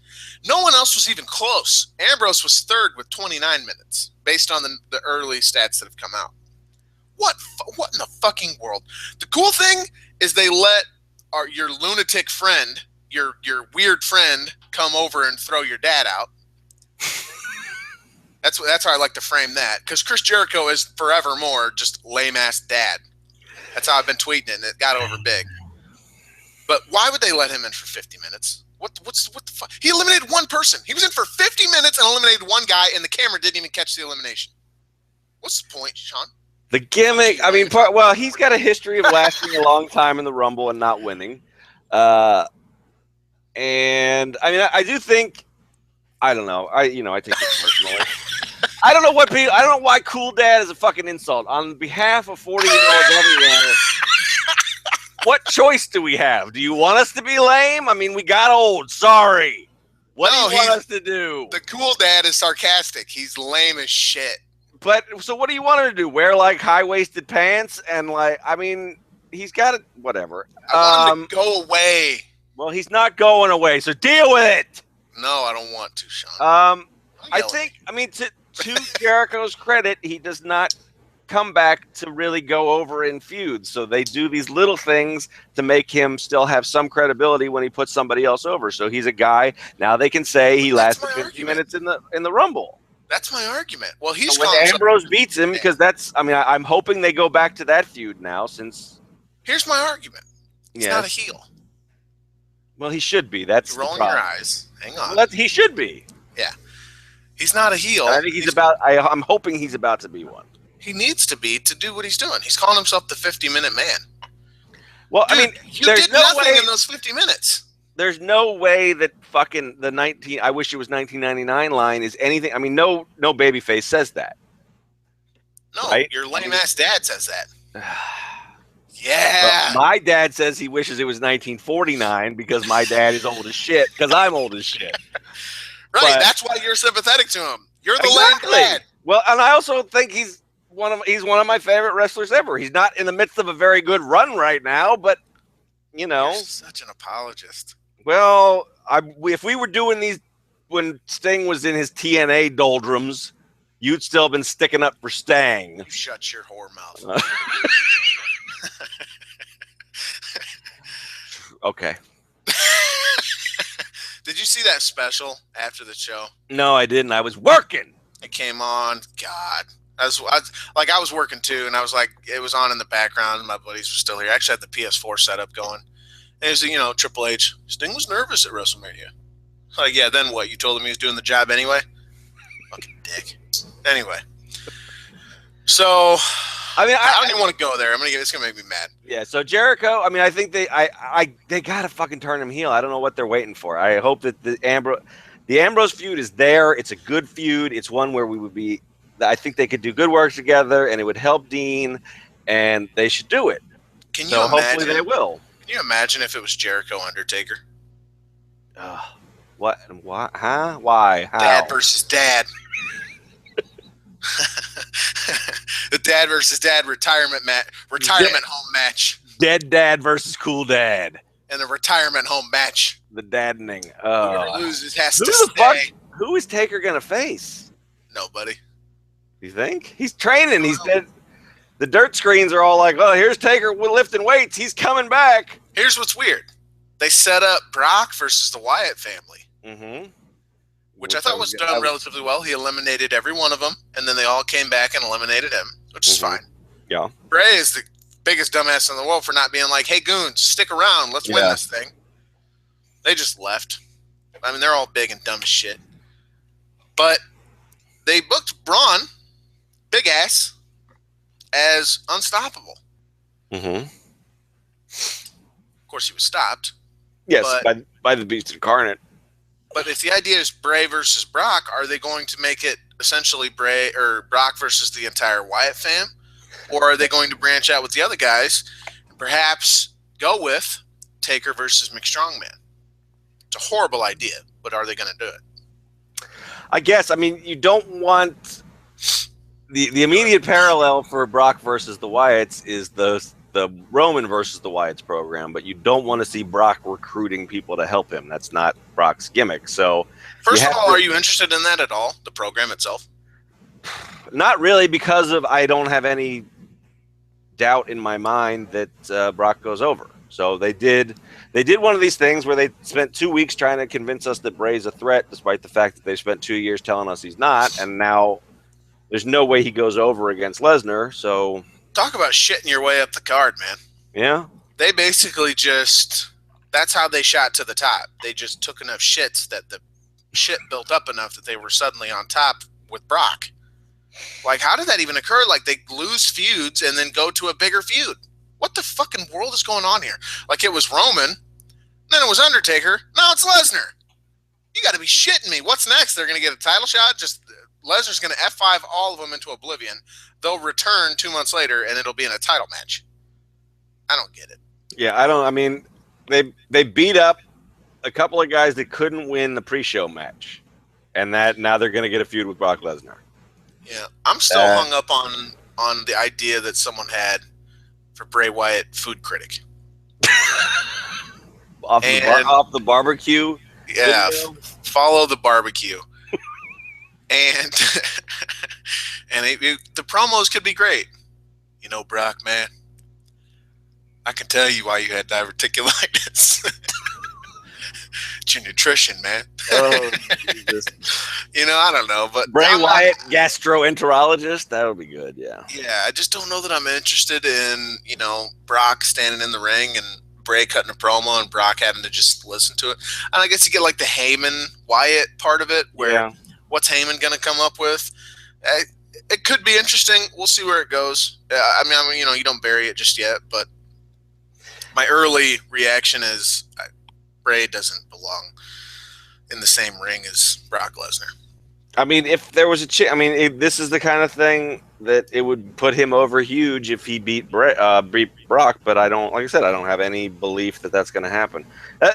No one else was even close. Ambrose was third with 29 minutes, based on the early stats that have come out. What in the fucking world? The cool thing is they let your lunatic friend, your weird friend, come over and throw your dad out. That's how I like to frame that, because Chris Jericho is forevermore just lame-ass dad. That's how I've been tweeting it, and it got over big. But why would they let him in for 50 minutes? What the fuck? He eliminated one person. He was in for 50 minutes and eliminated one guy, and the camera didn't even catch the elimination. What's the point, Sean? The gimmick, I mean, he's got a history of lasting a long time in the Rumble and not winning. And I mean, I do think, I don't know. I take it personally. I don't know why Cool Dad is a fucking insult. On behalf of 40-year-olds everywhere, what choice do we have? Do you want us to be lame? I mean, we got old. Sorry. What do you want us to do? The Cool Dad is sarcastic. He's lame as shit. But so what do you want her to do? Wear like high-waisted pants and like, I mean, he's got it. Whatever. I want him to go away. Well, he's not going away, so deal with it. No, I don't want to, Sean. I think, I mean, to Jericho's credit, he does not come back to really go over in feuds. So they do these little things to make him still have some credibility when he puts somebody else over. So he's a guy. Now they can say he lasted 50 minutes in the Rumble. That's my argument. Well, he's when Ambrose beats him, because that's, I mean, I'm hoping they go back to that feud now since. Here's my argument. He's not a heel. Well, he should be. That's You're rolling your eyes. Hang on. Well, he should be. Yeah. He's not a heel. I think I'm hoping he's about to be one. He needs to be to do what he's doing. He's calling himself the 50-minute man. Well, dude, I mean, you did nothing in those 50 minutes. There's no way that fucking the I wish it was 1999 line is anything. I mean, no babyface says that. No, right? Your lame ass dad says that. Yeah. Well, my dad says he wishes it was 1949 because my dad is old as shit. Because I'm old as shit. Right. That's why you're sympathetic to him. You're the lame dad. Well, and I also think he's one of my favorite wrestlers ever. He's not in the midst of a very good run right now, but you know, you're such an apologist. Well, if we were doing these when Sting was in his TNA doldrums, you'd still been sticking up for Stang. You shut your whore mouth. Okay. Did you see that special after the show? No, I didn't. I was working. It came on. God. I was working too, and I was like, it was on in the background, and my buddies were still here. I actually had the PS4 setup going. And it was, Triple H. Sting was nervous at WrestleMania. Like, yeah, then what? You told him he was doing the job anyway? Fucking dick. Anyway. So, I mean, I don't even want to go there. It's going to make me mad. Yeah, so Jericho, I mean, I think they got to fucking turn him heel. I don't know what they're waiting for. I hope that the Ambrose feud is there. It's a good feud. It's one where we would be, I think they could do good work together, and it would help Dean, and they should do it. Can you imagine? Hopefully they will. Can you imagine if it was Jericho Undertaker? What? Why? Huh? Why? How? Dad versus dad. The dad versus dad retirement home match. Dead dad versus cool dad. And the retirement home match. The daddening. Whoever loses has to stay. Who is Taker gonna face? Nobody. You think? He's training. He's dead. The dirt screens are all like, oh, here's Taker lifting weights. He's coming back. Here's what's weird. They set up Brock versus the Wyatt family. Mm-hmm. Which I thought was done relatively well. He eliminated every one of them, and then they all came back and eliminated him, which is fine. Yeah. Bray is the biggest dumbass in the world for not being like, hey, goons, stick around. Let's win this thing. They just left. I mean, they're all big and dumb as shit. But they booked Braun, big ass, as unstoppable. Mm-hmm. course, he was stopped. Yes, by the Beast Incarnate. But if the idea is Bray versus Brock, are they going to make it essentially Bray or Brock versus the entire Wyatt fam? Or are they going to branch out with the other guys and perhaps go with Taker versus McStrongman? It's a horrible idea, but are they going to do it? I guess. I mean, you don't want the immediate parallel for Brock versus the Wyatts is the Roman versus the Wyatts program, but you don't want to see Brock recruiting people to help him. That's not Brock's gimmick. So, first of all, are you interested in that at all? The program itself? Not really, because of I don't have any doubt in my mind that Brock goes over. So they did one of these things where they spent 2 weeks trying to convince us that Bray's a threat, despite the fact that they spent 2 years telling us he's not, and now there's no way he goes over against Lesnar. So talk about shitting your way up the card, man. Yeah. They basically that's how they shot to the top. They just took enough shits that the shit built up enough that they were suddenly on top with Brock. Like, how did that even occur? Like, they lose feuds and then go to a bigger feud. What the fucking world is going on here? Like, it was Roman, then it was Undertaker, now it's Lesnar. You got to be shitting me. What's next? They're going to get a title shot? Just Lesnar's going to F5 all of them into oblivion. They'll return 2 months later, and it'll be in a title match. I don't get it. Yeah, I mean, they beat up a couple of guys that couldn't win the pre-show match, and that now they're going to get a feud with Brock Lesnar. Yeah, I'm still hung up on the idea that someone had for Bray Wyatt food critic. off the barbecue. Yeah, follow the barbecue. And the promos could be great. You know, Brock, man, I can tell you why you had diverticulitis. It's your nutrition, man. Oh, Jesus. You know, I don't know, but Bray Wyatt, gastroenterologist, that would be good. Yeah. Yeah, I just don't know that I'm interested in, you know, Brock standing in the ring and Bray cutting a promo and Brock having to just listen to it. And I guess you get like the Heyman Wyatt part of it, where what's Heyman going to come up with? It could be interesting. We'll see where it goes. I mean, you know, you don't bury it just yet, but my early reaction is Bray doesn't belong in the same ring as Brock Lesnar. I mean, if there was this is the kind of thing that it would put him over huge if he beat Brock, but I don't, like I said, I don't have any belief that that's going to happen.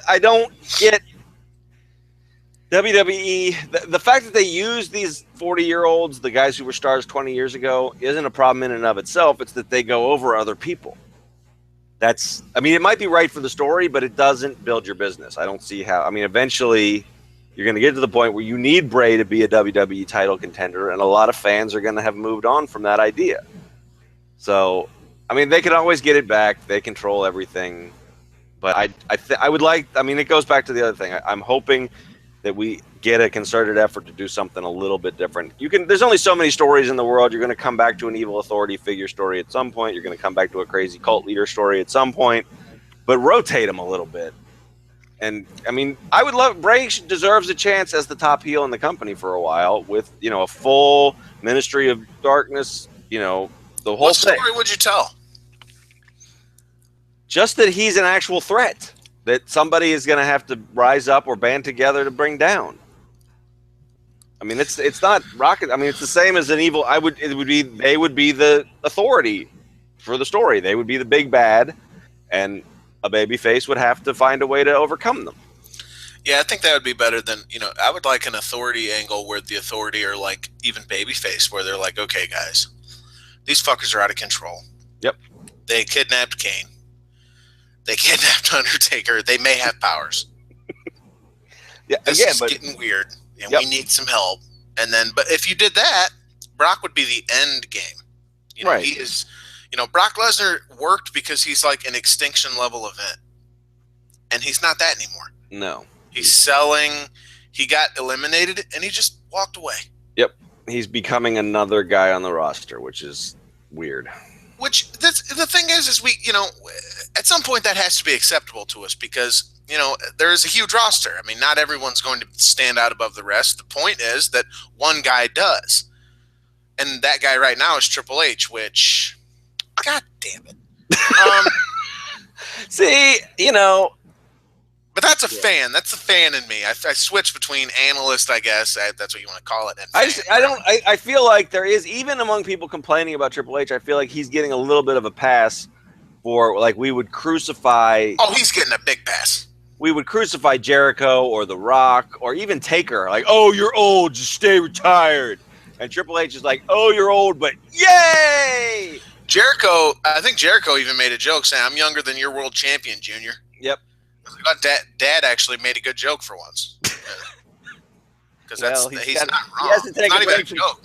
I don't get WWE. The fact that they use these 40-year-olds, the guys who were stars 20 years ago, isn't a problem in and of itself. It's that they go over other people. It might be right for the story, but it doesn't build your business. I don't see how. I mean, eventually you're going to get to the point where you need Bray to be a WWE title contender, and a lot of fans are going to have moved on from that idea. So, I mean, they can always get it back. They control everything. But I would like, I mean, it goes back to the other thing. I'm hoping that we get a concerted effort to do something a little bit different. There's only so many stories in the world. You're going to come back to an evil authority figure story at some point. You're going to come back to a crazy cult leader story at some point, but rotate them a little bit. And I mean, I would love, Bray deserves a chance as the top heel in the company for a while with, you know, a full Ministry of Darkness, you know, the whole thing. What story would you tell? Just that he's an actual threat that somebody is going to have to rise up or band together to bring down. I mean, it's not rocket. I mean, it's the same as an evil. They would be the authority for the story. They would be the big bad, and a babyface would have to find a way to overcome them. Yeah, I think that would be better than, you know, I would like an authority angle where the authority are like even babyface, where they're like, okay, guys, these fuckers are out of control. Yep. They kidnapped Kane. They kidnapped Undertaker. They may have powers. Yeah, this is getting weird, and we need some help. And then, but if you did that, Brock would be the end game. You know, he is. You know, Brock Lesnar worked because he's like an extinction level event, and he's not that anymore. No, he's selling. He got eliminated, and he just walked away. Yep, he's becoming another guy on the roster, which is weird. Which the thing is we, you know, at some point that has to be acceptable to us because, you know, there is a huge roster. I mean, not everyone's going to stand out above the rest. The point is that one guy does. And that guy right now is Triple H, which, God damn it. See, But that's a fan. That's the fan in me. I switch between analyst, I guess. That's what you want to call it. And I feel like there is, even among people complaining about Triple H, I feel like he's getting a little bit of a pass for, like, we would crucify. Oh, he's getting a big pass. We would crucify Jericho or The Rock or even Taker. Like, oh, you're old, just stay retired. And Triple H is like, oh, you're old, but yay! Jericho, I think Jericho even made a joke saying, I'm younger than your world champion, Junior. Yep. Dad actually made a good joke for once. Because he's not wrong. He has to take not even a joke.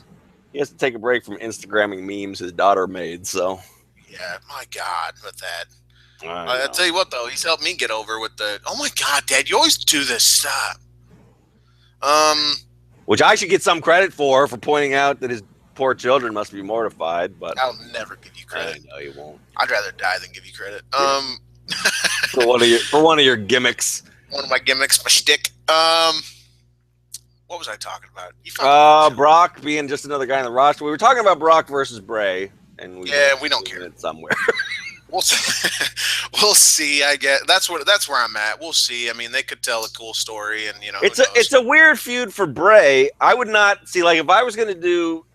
He has to take a break from Instagramming memes his daughter made, so. Yeah, my God, with that. I'll tell you what, though, he's helped me get over with the, oh my God, Dad, you always do this. Stop. Which I should get some credit for pointing out that his poor children must be mortified, but I'll never give you credit. I know you won't. I'd rather die than give you credit. Yeah. For one of your gimmicks. One of my gimmicks, my shtick. What was I talking about? Brock being just another guy in the roster. We were talking about Brock versus Bray, and we don't care. It somewhere. We'll see. I guess that's where I'm at. We'll see. I mean, they could tell a cool story, and it's a weird feud for Bray. I would not see, like, if I was going to do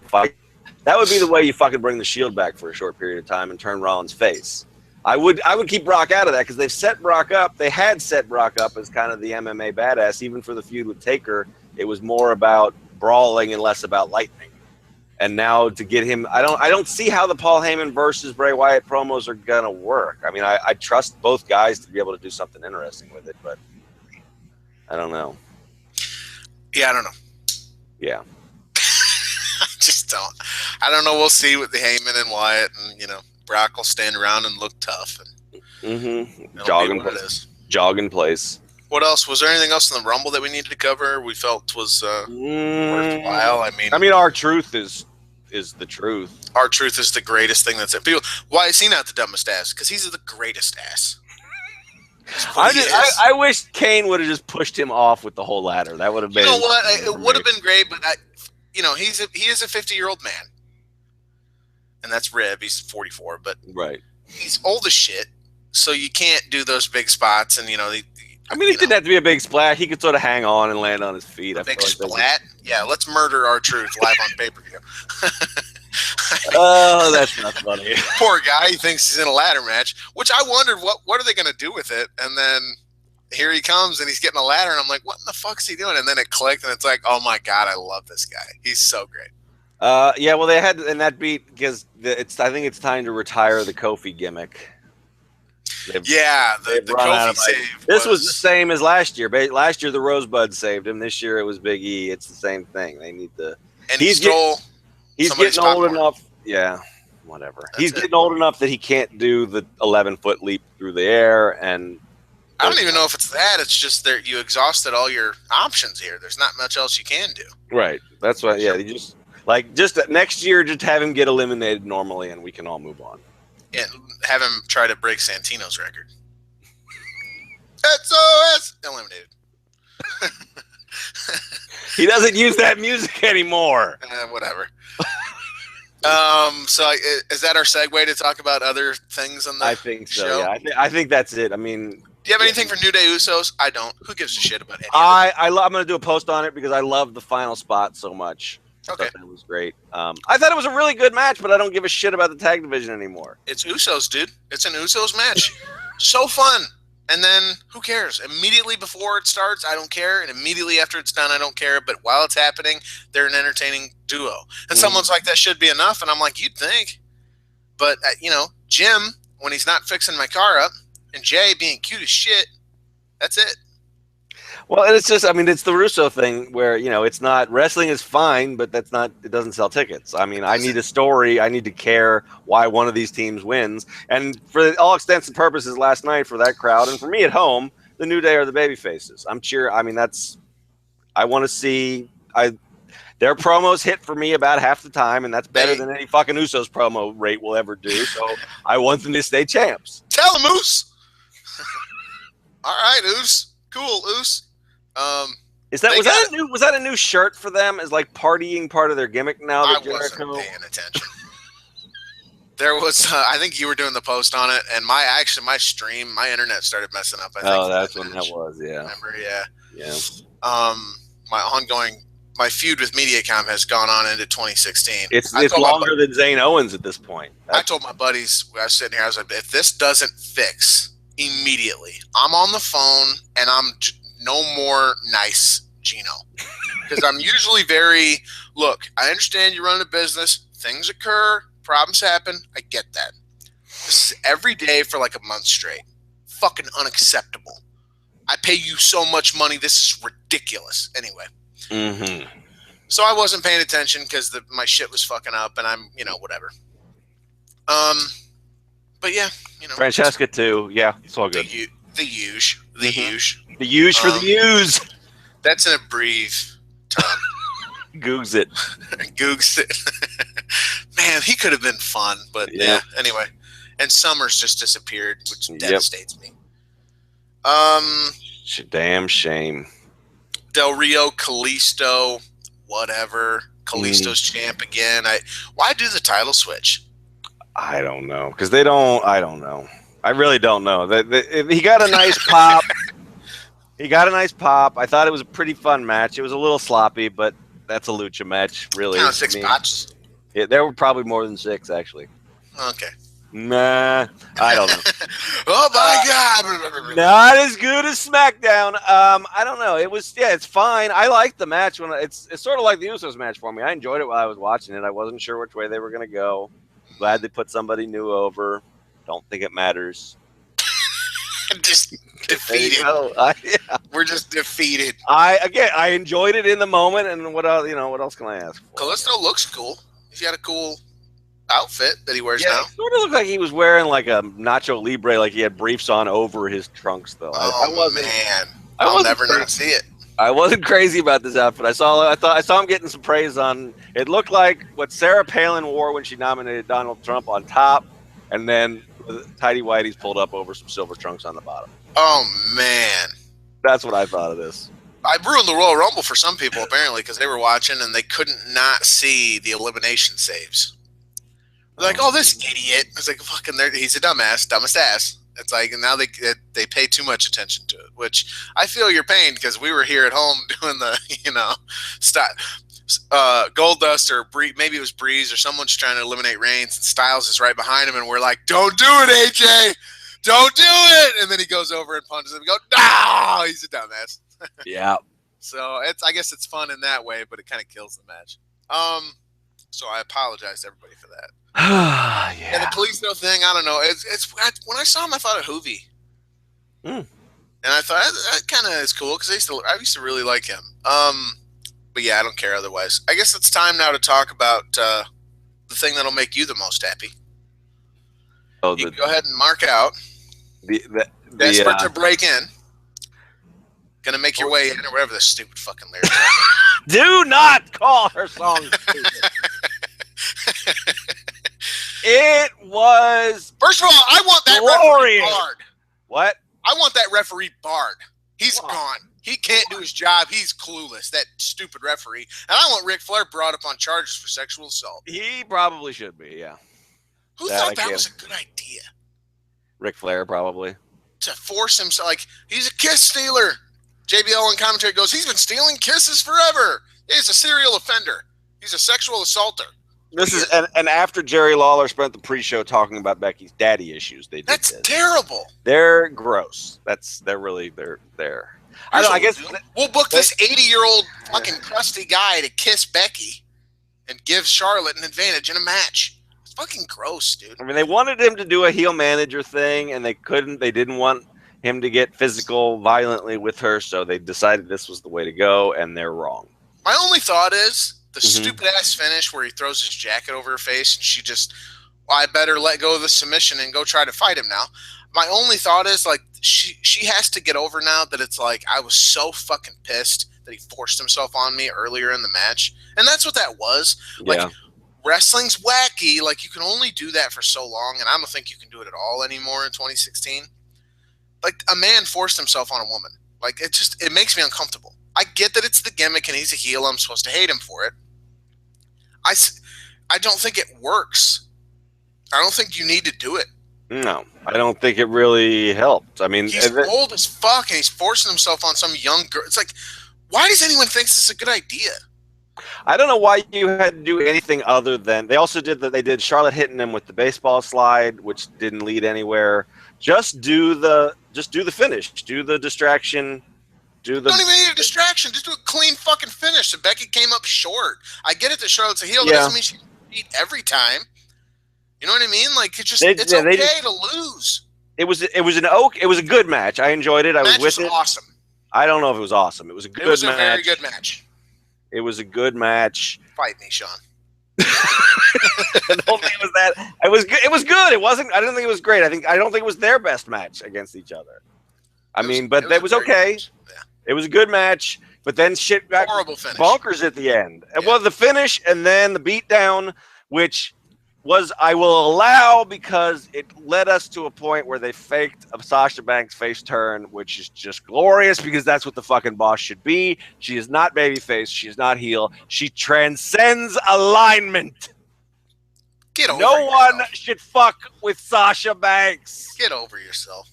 fight, that would be the way you fucking bring the Shield back for a short period of time and turn Rollins face. I would keep Brock out of that because they've set Brock up. They had set Brock up as kind of the MMA badass. Even for the feud with Taker, it was more about brawling and less about lightning. And now to get him, I don't see how the Paul Heyman versus Bray Wyatt promos are gonna work. I mean, I trust both guys to be able to do something interesting with it, but I don't know. Yeah, I don't know. Yeah. I just don't. I don't know. We'll see with the Heyman and Wyatt, and Brock will stand around and look tough. And jog in place. What else? Was there anything else in the Rumble that we needed to cover? We felt was worthwhile. I mean, R-Truth is the truth. R-Truth is the greatest thing that's it. People, why is he not the dumbest ass? Because he's the greatest ass. I wish Kane would have just pushed him off with the whole ladder. That would have been. You know what? It would have been great, but he is a 50-year-old man, and that's Rib. He's 44, but right. He's old as shit, so you can't do those big spots. And he didn't have to be a big splash. He could sort of hang on and land on his feet. A big splat? Yeah, let's murder R-Truth live on pay-per-view. Oh, that's not funny. Poor guy. He thinks he's in a ladder match, which I wondered what are they going to do with it? And then here he comes, and he's getting a ladder, and I'm like, what in the fuck is he doing? And then it clicked, and it's like, oh, my God, I love this guy. He's so great. Yeah, well, they had in that beat because I think it's time to retire the Kofi gimmick. The Kofi save. This was the same as last year. Last year the Rosebud saved him. This year it was Big E. It's the same thing. They need the. And he's getting old enough. Yeah, whatever. He's getting old enough that he can't do the 11-foot leap through the air. And I don't even know if it's that. It's just that you exhausted all your options here. There's not much else you can do. Right. That's why. Yeah. You just next year, just have him get eliminated normally, and we can all move on. And have him try to break Santino's record. SOS! Eliminated. He doesn't use that music anymore. Whatever. So is that our segue to talk about other things on the show? I think so, yeah. I think that's it. I mean... Do you have anything for New Day Usos? I don't. Who gives a shit about any I'm going to do a post on it because I love the final spot so much. Okay. It was great. I thought it was a really good match, but I don't give a shit about the tag division anymore. It's Usos, dude. It's an Usos match. So fun. And then who cares? Immediately before it starts, I don't care. And immediately after it's done, I don't care. But while it's happening, they're an entertaining duo. And someone's like, that should be enough. And I'm like, you'd think. But, Jim, when he's not fixing my car up, and Jay being cute as shit, that's it. Well, and it's just, it's the Russo thing where, it's not, wrestling is fine, but it doesn't sell tickets. I mean, I need a story. I need to care why one of these teams wins. And for all extents and purposes last night for that crowd, and for me at home, the New Day are the baby faces. I'm cheering. I want to see, their promos hit for me about half the time, and that's better than any fucking Usos promo rate will ever do. So I want them to stay champs. Tell them, Oos. All right, Oos. Cool, Oos. Was that a new shirt for them? Is like partying part of their gimmick now? I wasn't paying attention. There was, I think you were doing the post on it, and my internet started messing up. I think that's when that was. Yeah. Remember? Yeah. Yeah. My feud with Mediacom has gone on into 2016. It's longer than Zane Owens at this point. I told my buddies, I was sitting here, I was like, if this doesn't fix immediately, I'm on the phone and I'm no more nice, Geno. Because I'm usually look, I understand you run a business, things occur, problems happen, I get that. This is every day for like a month straight. Fucking unacceptable. I pay you so much money, this is ridiculous. Anyway. Mm-hmm. So I wasn't paying attention because my shit was fucking up, and I'm, whatever. But yeah, Francesca too. Yeah, it's all good. The huge for the use. That's an abbrev term. Googs it. Googs it. Man, he could have been fun, but yeah. Anyway, and Summers just disappeared, which devastates me. Damn shame. Del Rio, Kalisto, whatever. Kalisto's champ again. Why do the title switch? I don't know, because I don't know. I really don't know. He got a nice pop. He got a nice pop. I thought it was a pretty fun match. It was a little sloppy, but that's a lucha match, really. Count 6 spots? Yeah, there were probably more than 6, actually. Okay. Nah, I don't know. Oh my God! Not as good as SmackDown. I don't know. It's fine. I liked the match it's sort of like the Usos match for me. I enjoyed it while I was watching it. I wasn't sure which way they were going to go. Glad they put somebody new over. Don't think it matters. Just defeated. Yeah. We're just defeated. I enjoyed it in the moment, and what else can I ask for? Kalisto looks cool. He's got a cool outfit that he wears now. It sort of looked like he was wearing like a Nacho Libre, like he had briefs on over his trunks, though. I'll never not see it. I wasn't crazy about this outfit. I saw him getting some praise on. It looked like what Sarah Palin wore when she nominated Donald Trump on top, and then tidy whities pulled up over some silver trunks on the bottom. Oh man, that's what I thought of this. I ruined the Royal Rumble for some people apparently because they were watching and they couldn't not see the elimination saves. They're like, "Oh, this idiot!" I was like, "Fucking, he's a dumbass, dumbest ass." It's like, and now they pay too much attention to it, which I feel your pain because we were here at home doing the, Goldust or maybe it was Breeze or someone's trying to eliminate Reigns and Styles is right behind him and we're like, "Don't do it, AJ! Don't do it!" And then he goes over and punches him and go, "No, he's a dumbass." Yeah. So I guess it's fun in that way, but it kind of kills the match. So I apologize to everybody for that. Yeah. And the Kalisto thing, I don't know. It's when I saw him, I thought of Hoovy. And I thought that kind of is cool because I used to really like him. But yeah, I don't care otherwise. I guess it's time now to talk about the thing that'll make you the most happy. You can go ahead and mark out. Desperate to break in. Gonna make your way in, or whatever the stupid fucking lyrics are. Do not call her song stupid. It was. First of all, I want that referee barred. What? I want that referee barred. He's gone. He can't do his job. He's clueless. That stupid referee. And I want Ric Flair brought up on charges for sexual assault. He probably should be. Yeah. Who thought that was a good idea? Ric Flair probably. To force himself, like he's a kiss stealer. JBL in commentary goes, he's been stealing kisses forever. He's a serial offender. He's a sexual assaulter. This is and after Jerry Lawler spent the pre-show talking about Becky's daddy issues, they did That's terrible. They're gross. They're there. I guess we'll book this 80-year-old fucking crusty guy to kiss Becky and give Charlotte an advantage in a match. It's fucking gross, dude. I mean, they wanted him to do a heel manager thing, and they couldn't. They didn't want him to get physical violently with her, so they decided this was the way to go, and they're wrong. My only thought is the stupid-ass finish where he throws his jacket over her face, and she just, I better let go of the submission and go try to fight him now. My only thought is, like, she has to get over now that it's like, I was so fucking pissed that he forced himself on me earlier in the match. And that's what that was. Like, wrestling's wacky. Like, you can only do that for so long, and I don't think you can do it at all anymore in 2016. Like, a man forced himself on a woman. Like, it makes me uncomfortable. I get that it's the gimmick and he's a heel. I'm supposed to hate him for it. I don't think it works. I don't think you need to do it. No, I don't think it really helped. I mean, he's old as fuck and he's forcing himself on some young girl. It's like, why does anyone think this is a good idea? I don't know why you had to do anything other than they also did that. They did Charlotte hitting him with the baseball slide, which didn't lead anywhere. Just do the finish. Do the distraction. Don't even need a distraction. Just do a clean fucking finish. So Becky came up short. I get it that Charlotte's a heel. That doesn't mean she beat every time. You know what I mean? Like it's okay to lose. It was a good match. I enjoyed it. I was with it. Awesome. I don't know if it was awesome. It was a good match. It was a very good match. It was a good match. Fight me, Sean. I don't think it was that. It was good. It was good. It wasn't. I didn't think it was great. I don't think it was their best match against each other. It was okay. Yeah. It was a good match, but then shit got bonkers at the end. Yeah. Well, the finish and then the beatdown, which was I will allow because it led us to a point where they faked a Sasha Banks face turn, which is just glorious because that's what the fucking boss should be. She is not babyface. She is not heel. She transcends alignment. Get over No yourself. one should fuck with Sasha Banks. Get over yourself.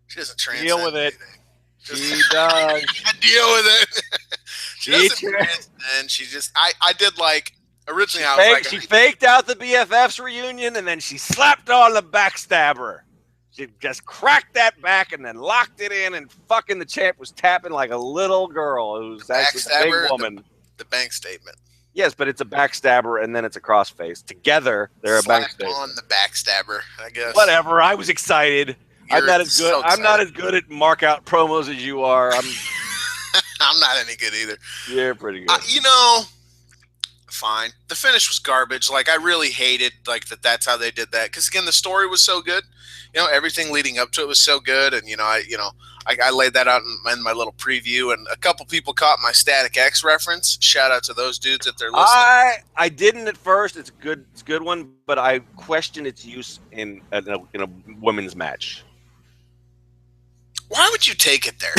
She doesn't transcend Deal with it. Anything. She does. Deal with it. She doesn't transcend. She just I did like originally she faked out the BFFs reunion and then she slapped on the backstabber. She just cracked that back and then locked it in and fucking the champ was tapping like a little girl who's actually a big woman. The bank statement. Yes, but it's a backstabber and then it's a crossface. Together, they're a backstabber. On the backstabber, I guess. Whatever. I was excited. I'm not as good. I'm not as good at mark out promos as you are. I'm not any good either. You're pretty good. Fine. The finish was garbage. Like I really hated that's how they did that because again the story was so good. Everything leading up to it was so good, and I laid that out in my little preview, and a couple people caught my Static X reference. Shout out to those dudes if they're listening. I didn't at first. It's a good one, but I question its use in a women's match. Why would you take it there?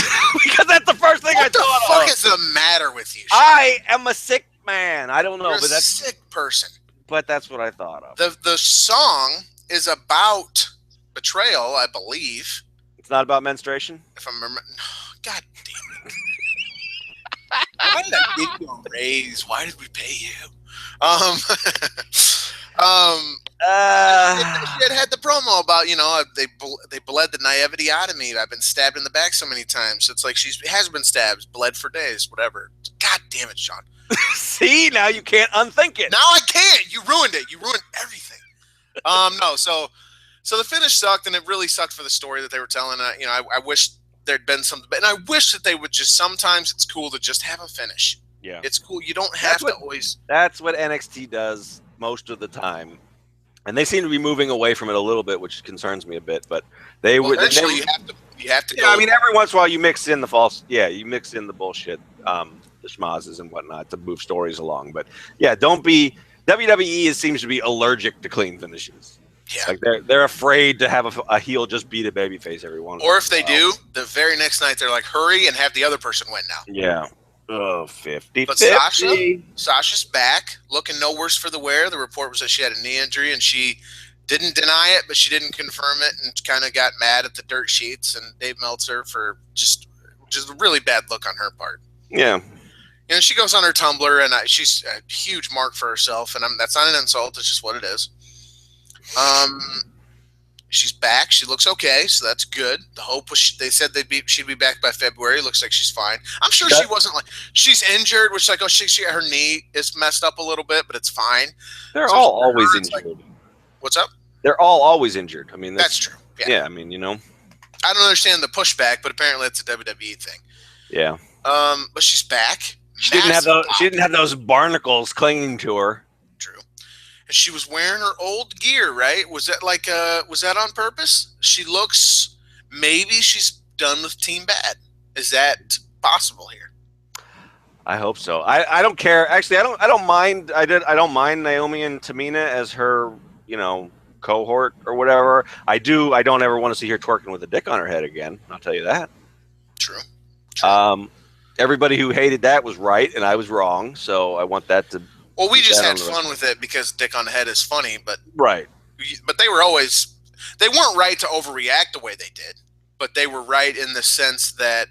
Because that's the first thing I thought of. What the fuck is the matter with you, Sean? I am a sick man. I don't know, You're but that's a sick person. But that's what I thought of. The song is about betrayal, I believe. It's not about menstruation? If I'm remembering. God damn it. Why did I give you a raise? Why did we pay you? It had the promo about they bled the naivety out of me. I've been stabbed in the back so many times. It's like she has been stabbed, bled for days, whatever. God damn it, Sean. See, now you can't unthink it. Now I can't. You ruined it. You ruined everything. No. So the finish sucked, and it really sucked for the story that they were telling. I wish there'd been something, and I wish that they would just. Sometimes it's cool to just have a finish. Yeah, it's cool. You don't have to always. That's what NXT does most of the time. And they seem to be moving away from it a little bit, which concerns me a bit. But they would. Eventually, you have to. Yeah, I mean, every once in a while, you mix in the false. Yeah, you mix in the bullshit, the schmazes and whatnot to move stories along. But yeah, don't be. WWE seems to be allergic to clean finishes. Yeah, like they're afraid to have a heel just beat a babyface every once. Or if they do, the very next night they're like, "Hurry and have the other person win now." Yeah. Oh, 50. But Sasha's back, looking no worse for the wear. The report was that she had a knee injury, and she didn't deny it, but she didn't confirm it, and kind of got mad at the dirt sheets and Dave Meltzer for just a really bad look on her part. Yeah. She goes on her Tumblr, and she's a huge mark for herself, and that's not an insult. It's just what it is. She's back. She looks okay, so that's good. The hope was they said she'd be back by February. Looks like she's fine. I'm sure she wasn't she's injured, which her knee is messed up a little bit, but it's fine. They're all always injured. What's up? They're all always injured. I mean, that's true. Yeah, I mean, I don't understand the pushback, but apparently it's a WWE thing. Yeah. But she's back. She didn't have those barnacles clinging to her. True. And she was wearing her old gear, right? Was that was that on purpose? She looks, maybe she's done with Team Bad. Is that possible here? I hope so. I don't care. Actually, I don't mind. I don't mind Naomi and Tamina as her, cohort or whatever. I don't ever want to see her twerking with a dick on her head again. I'll tell you that. True. everybody who hated that was right, and I was wrong. So I want that to. Well, we keep just that had on the fun with it because Dick on the Head is funny, but right. they weren't right to overreact the way they did, but they were right in the sense that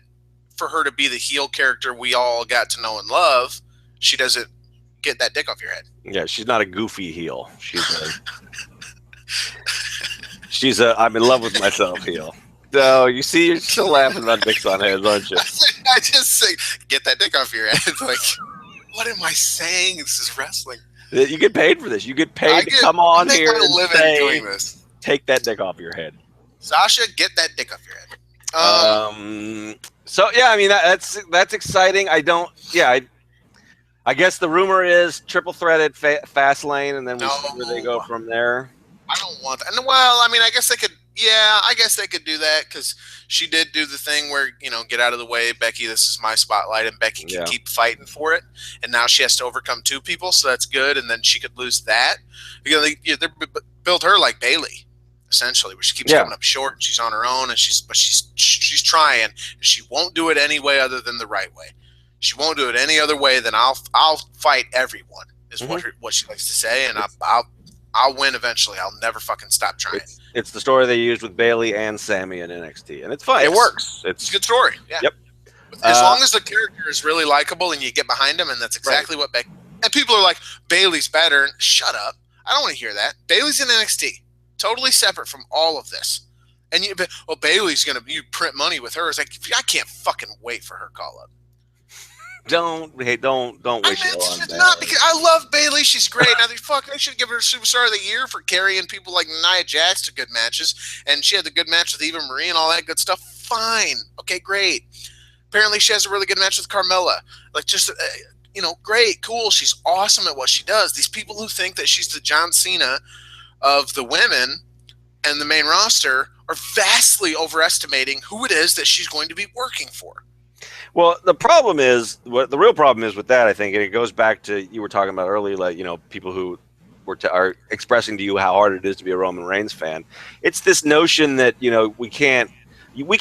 for her to be the heel character we all got to know and love, she doesn't get that dick off your head. Yeah, she's not a goofy heel. She's a I'm in love with myself heel. So you see, you're still laughing about dicks on heads, aren't you? I just say, get that dick off your head. It's like, what am I saying? This is wrestling. You get paid for this. You get paid to come on here and say, doing this. Take that dick off your head. Sasha, get that dick off your head. So yeah, I mean that's exciting. I guess the rumor is triple threaded fast lane, and then we see where they go from there. I don't want that. And well, I mean, I guess they could. Yeah, I guess they could do that because she did do the thing where, get out of the way, Becky, this is my spotlight, and Becky can keep fighting for it. And now she has to overcome two people, so that's good. And then she could lose that. They build her like Bayley, essentially, where she keeps coming up short. And she's on her own, and she's trying. And she won't do it any way other than the right way. She won't do it any other way than I'll fight everyone. Is what she likes to say, and I'll win eventually. I'll never fucking stop trying. It's the story they used with Bayley and Sammy in NXT, and it's fun. Yes. It works. It's a good story. Yeah. Yep. As long as the character is really likable and you get behind him, and that's exactly what Becky. And people are like, Bayley's better. Shut up. I don't want to hear that. Bayley's in NXT, totally separate from all of this. And Bayley's you print money with her. It's like, I can't fucking wait for her call up. Don't waste your on that. Not because I love Bayley. She's great. Now they should give her Superstar of the Year for carrying people like Nia Jax to good matches, and she had the good match with Eva Marie and all that good stuff. Fine, okay, great. Apparently, she has a really good match with Carmella. Like, just great, cool. She's awesome at what she does. These people who think that she's the John Cena of the women and the main roster are vastly overestimating who it is that she's going to be working for. Well, the real problem is with that, I think, and it goes back to you were talking about earlier, like, people who are expressing to you how hard it is to be a Roman Reigns fan. It's this notion that, we can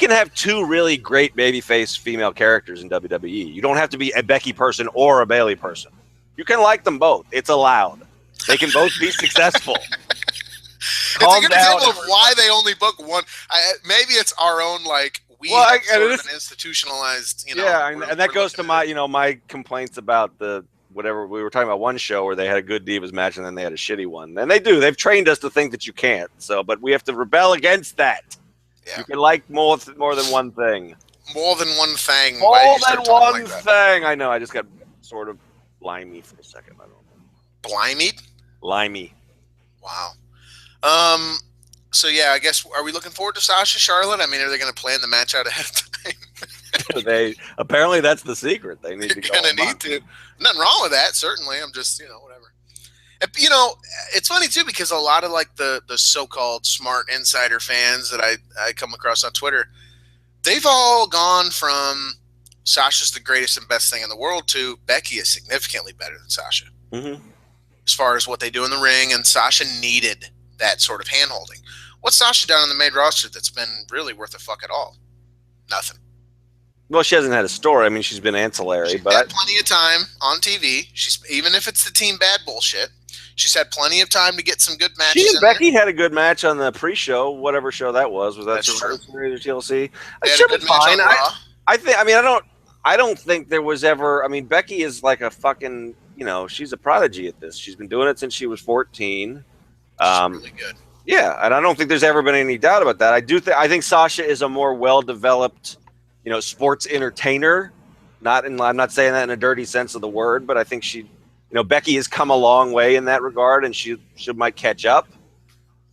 have two really great babyface female characters in WWE. You don't have to be a Becky person or a Bayley person. You can like them both. It's allowed. They can both be successful. It's a good example of why they only book one. Maybe it's our own, like, an institutionalized, and that goes to my, my complaints about whatever we were talking about one show where they had a good Divas match and then they had a shitty one. And they've trained us to think that you can't. So, but we have to rebel against that. Yeah. You can like more than one thing. More than one thing. More than one thing. I know. I just got sort of limey for a second. I don't know. Blimey? Limey. Wow. So yeah, I guess, are we looking forward to Sasha, Charlotte? I mean, are they going to plan the match out ahead of time? Apparently that's the secret. They need to go. Going to need to. Nothing wrong with that. Certainly, I'm just whatever. And, it's funny too because a lot of like the so-called smart insider fans that I come across on Twitter, they've all gone from Sasha's the greatest and best thing in the world to Becky is significantly better than Sasha. Mm-hmm. As far as what they do in the ring, and Sasha needed that sort of hand-holding. What's Sasha done on the main roster that's been really worth a fuck at all? Nothing. Well, she hasn't had a story. I mean, she's been ancillary. She's had plenty of time on TV. Even if it's the Team Bad bullshit, she's had plenty of time to get some good matches. She and Becky had a good match on the pre-show, whatever show that was. Was that Survivor Series or TLC? It should be fine. I don't think there was ever. I mean, Becky is like a fucking. She's a prodigy at this. She's been doing it since she was 14. She's really good. Yeah, and I don't think there's ever been any doubt about that. I think Sasha is a more well-developed, sports entertainer. I'm not saying that in a dirty sense of the word, but I think Becky has come a long way in that regard, and she might catch up.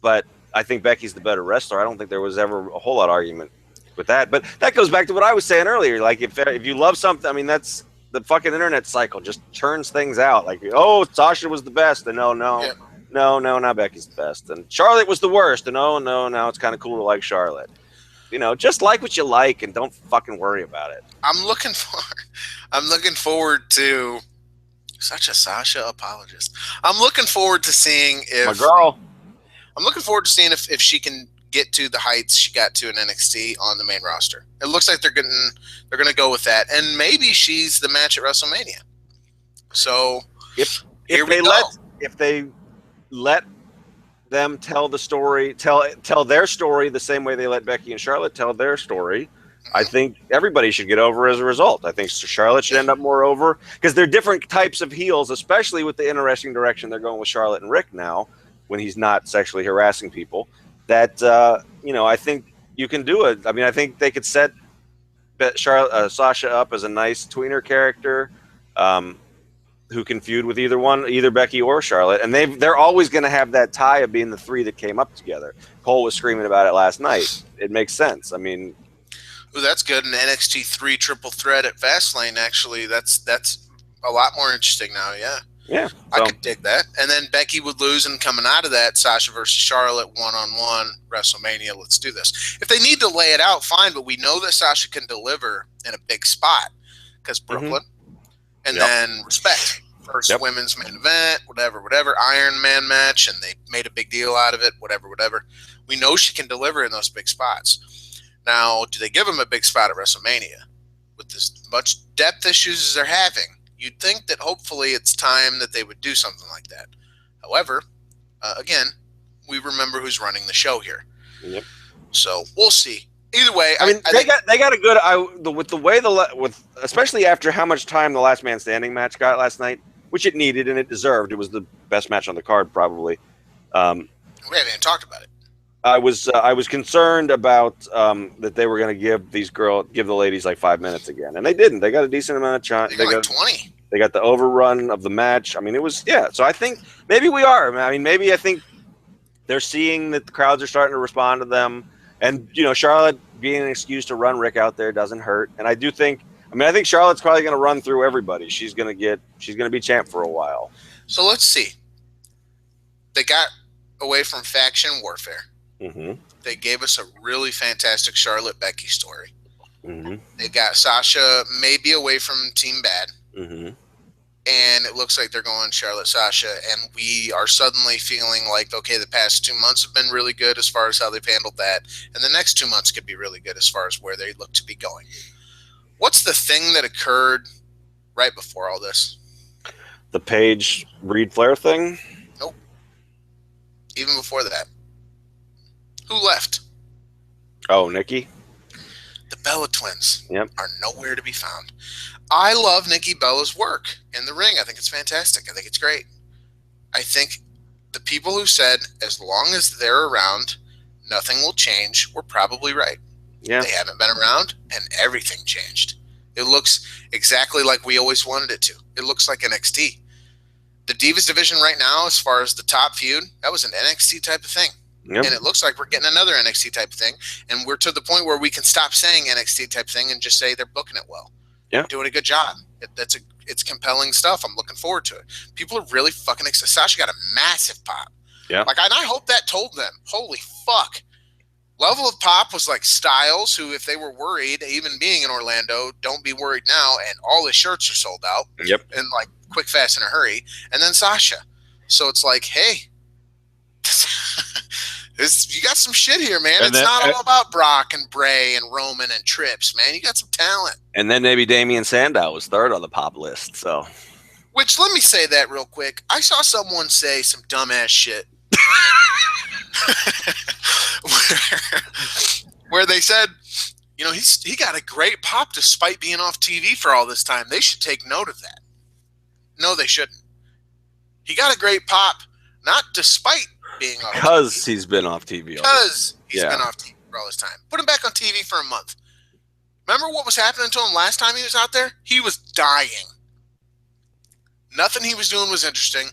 But I think Becky's the better wrestler. I don't think there was ever a whole lot of argument with that. But that goes back to what I was saying earlier. Like if you love something, I mean that's the fucking internet cycle just turns things out. Like, oh, Sasha was the best, and no. Yeah. No, now Becky's the best. And Charlotte was the worst. And no, now it's kind of cool to like Charlotte. Just like what you like and don't fucking worry about it. I'm looking forward to such a Sasha apologist. I'm looking forward to seeing if my girl. I'm looking forward to seeing if she can get to the heights she got to in NXT on the main roster. It looks like they're gonna go with that, and maybe she's the match at WrestleMania. So if here we they go. if they let them tell the story, tell their story the same way they let Becky and Charlotte tell their story, I think everybody should get over as a result. I think Charlotte should end up more over because they're different types of heels, especially with the interesting direction they're going with Charlotte and Rick now when he's not sexually harassing people. That, I think you can do it. I mean, I think they could set Sasha up as a nice tweener character who can feud with either Becky or Charlotte. And they're always going to have that tie of being the three that came up together. Cole was screaming about it last night. It makes sense. I mean, ooh, that's good. An NXT 3 triple threat at Fastlane, actually, that's a lot more interesting now. Yeah. Yeah. I could dig that. And then Becky would lose, and coming out of that, Sasha versus Charlotte one-on-one WrestleMania. Let's do this. If they need to lay it out, fine, but we know that Sasha can deliver in a big spot because Brooklyn and then respect. First women's main event, whatever, Iron Man match, and they made a big deal out of it, whatever. We know she can deliver in those big spots. Now, do they give them a big spot at WrestleMania? With as much depth issues as they're having, you'd think that hopefully it's time that they would do something like that. However, again, we remember who's running the show here. Yep. So we'll see. Either way, I mean, they got a good with the way especially after how much time the Last Man Standing match got last night, which it needed and it deserved. It was the best match on the card, probably. We haven't even talked about it. I was concerned about that they were going to give the ladies like 5 minutes again, and they didn't. They got a decent amount of time. They got like 20. They got the overrun of the match. I mean, it was So I think maybe we are. I mean, maybe I think they're seeing that the crowds are starting to respond to them, and Charlotte being an excuse to run Rick out there doesn't hurt. And I do think. I mean, I think Charlotte's probably going to run through everybody. She's going to be champ for a while. So let's see. They got away from faction warfare. Mm-hmm. They gave us a really fantastic Charlotte Becky story. Mm-hmm. They got Sasha maybe away from Team Bad. Mm-hmm. And it looks like they're going Charlotte Sasha. And we are suddenly feeling like, okay, the past 2 months have been really good as far as how they've handled that. And the next 2 months could be really good as far as where they look to be going. What's the thing that occurred right before all this? The Paige Reed Flair thing? Nope. Even before that. Who left? Oh, Nikki? The Bella twins are nowhere to be found. I love Nikki Bella's work in the ring. I think it's fantastic. I think it's great. I think the people who said, as long as they're around, nothing will change, were probably right. Yeah. They haven't been around, and everything changed. It looks exactly like we always wanted it to. It looks like NXT. The Divas division right now, as far as the top feud, that was an NXT type of thing. Yep. And it looks like we're getting another NXT type of thing. And we're to the point where we can stop saying NXT type thing and just say they're booking it well. Yeah. Doing a good job. It's compelling stuff. I'm looking forward to it. People are really fucking excited. Sasha got a massive pop. Yeah. And I hope that told them, holy fuck. Level of pop was like Styles, who, if they were worried, even being in Orlando, don't be worried now, and all his shirts are sold out. Yep. And like quick, fast, in a hurry. And then Sasha. So it's like, hey, you got some shit here, man. It's not all about Brock and Bray and Roman and Trips, man. You got some talent. And then maybe Damian Sandow was third on the pop list. So, which, let me say that real quick. I saw someone say some dumbass shit. where they said, he got a great pop despite being off TV for all this time. They should take note of that. No, they shouldn't. He got a great pop, not despite being off TV. Because he's been off TV. Because he's been off TV for all this time. Put him back on TV for a month. Remember what was happening to him last time he was out there? He was dying. Nothing he was doing was interesting.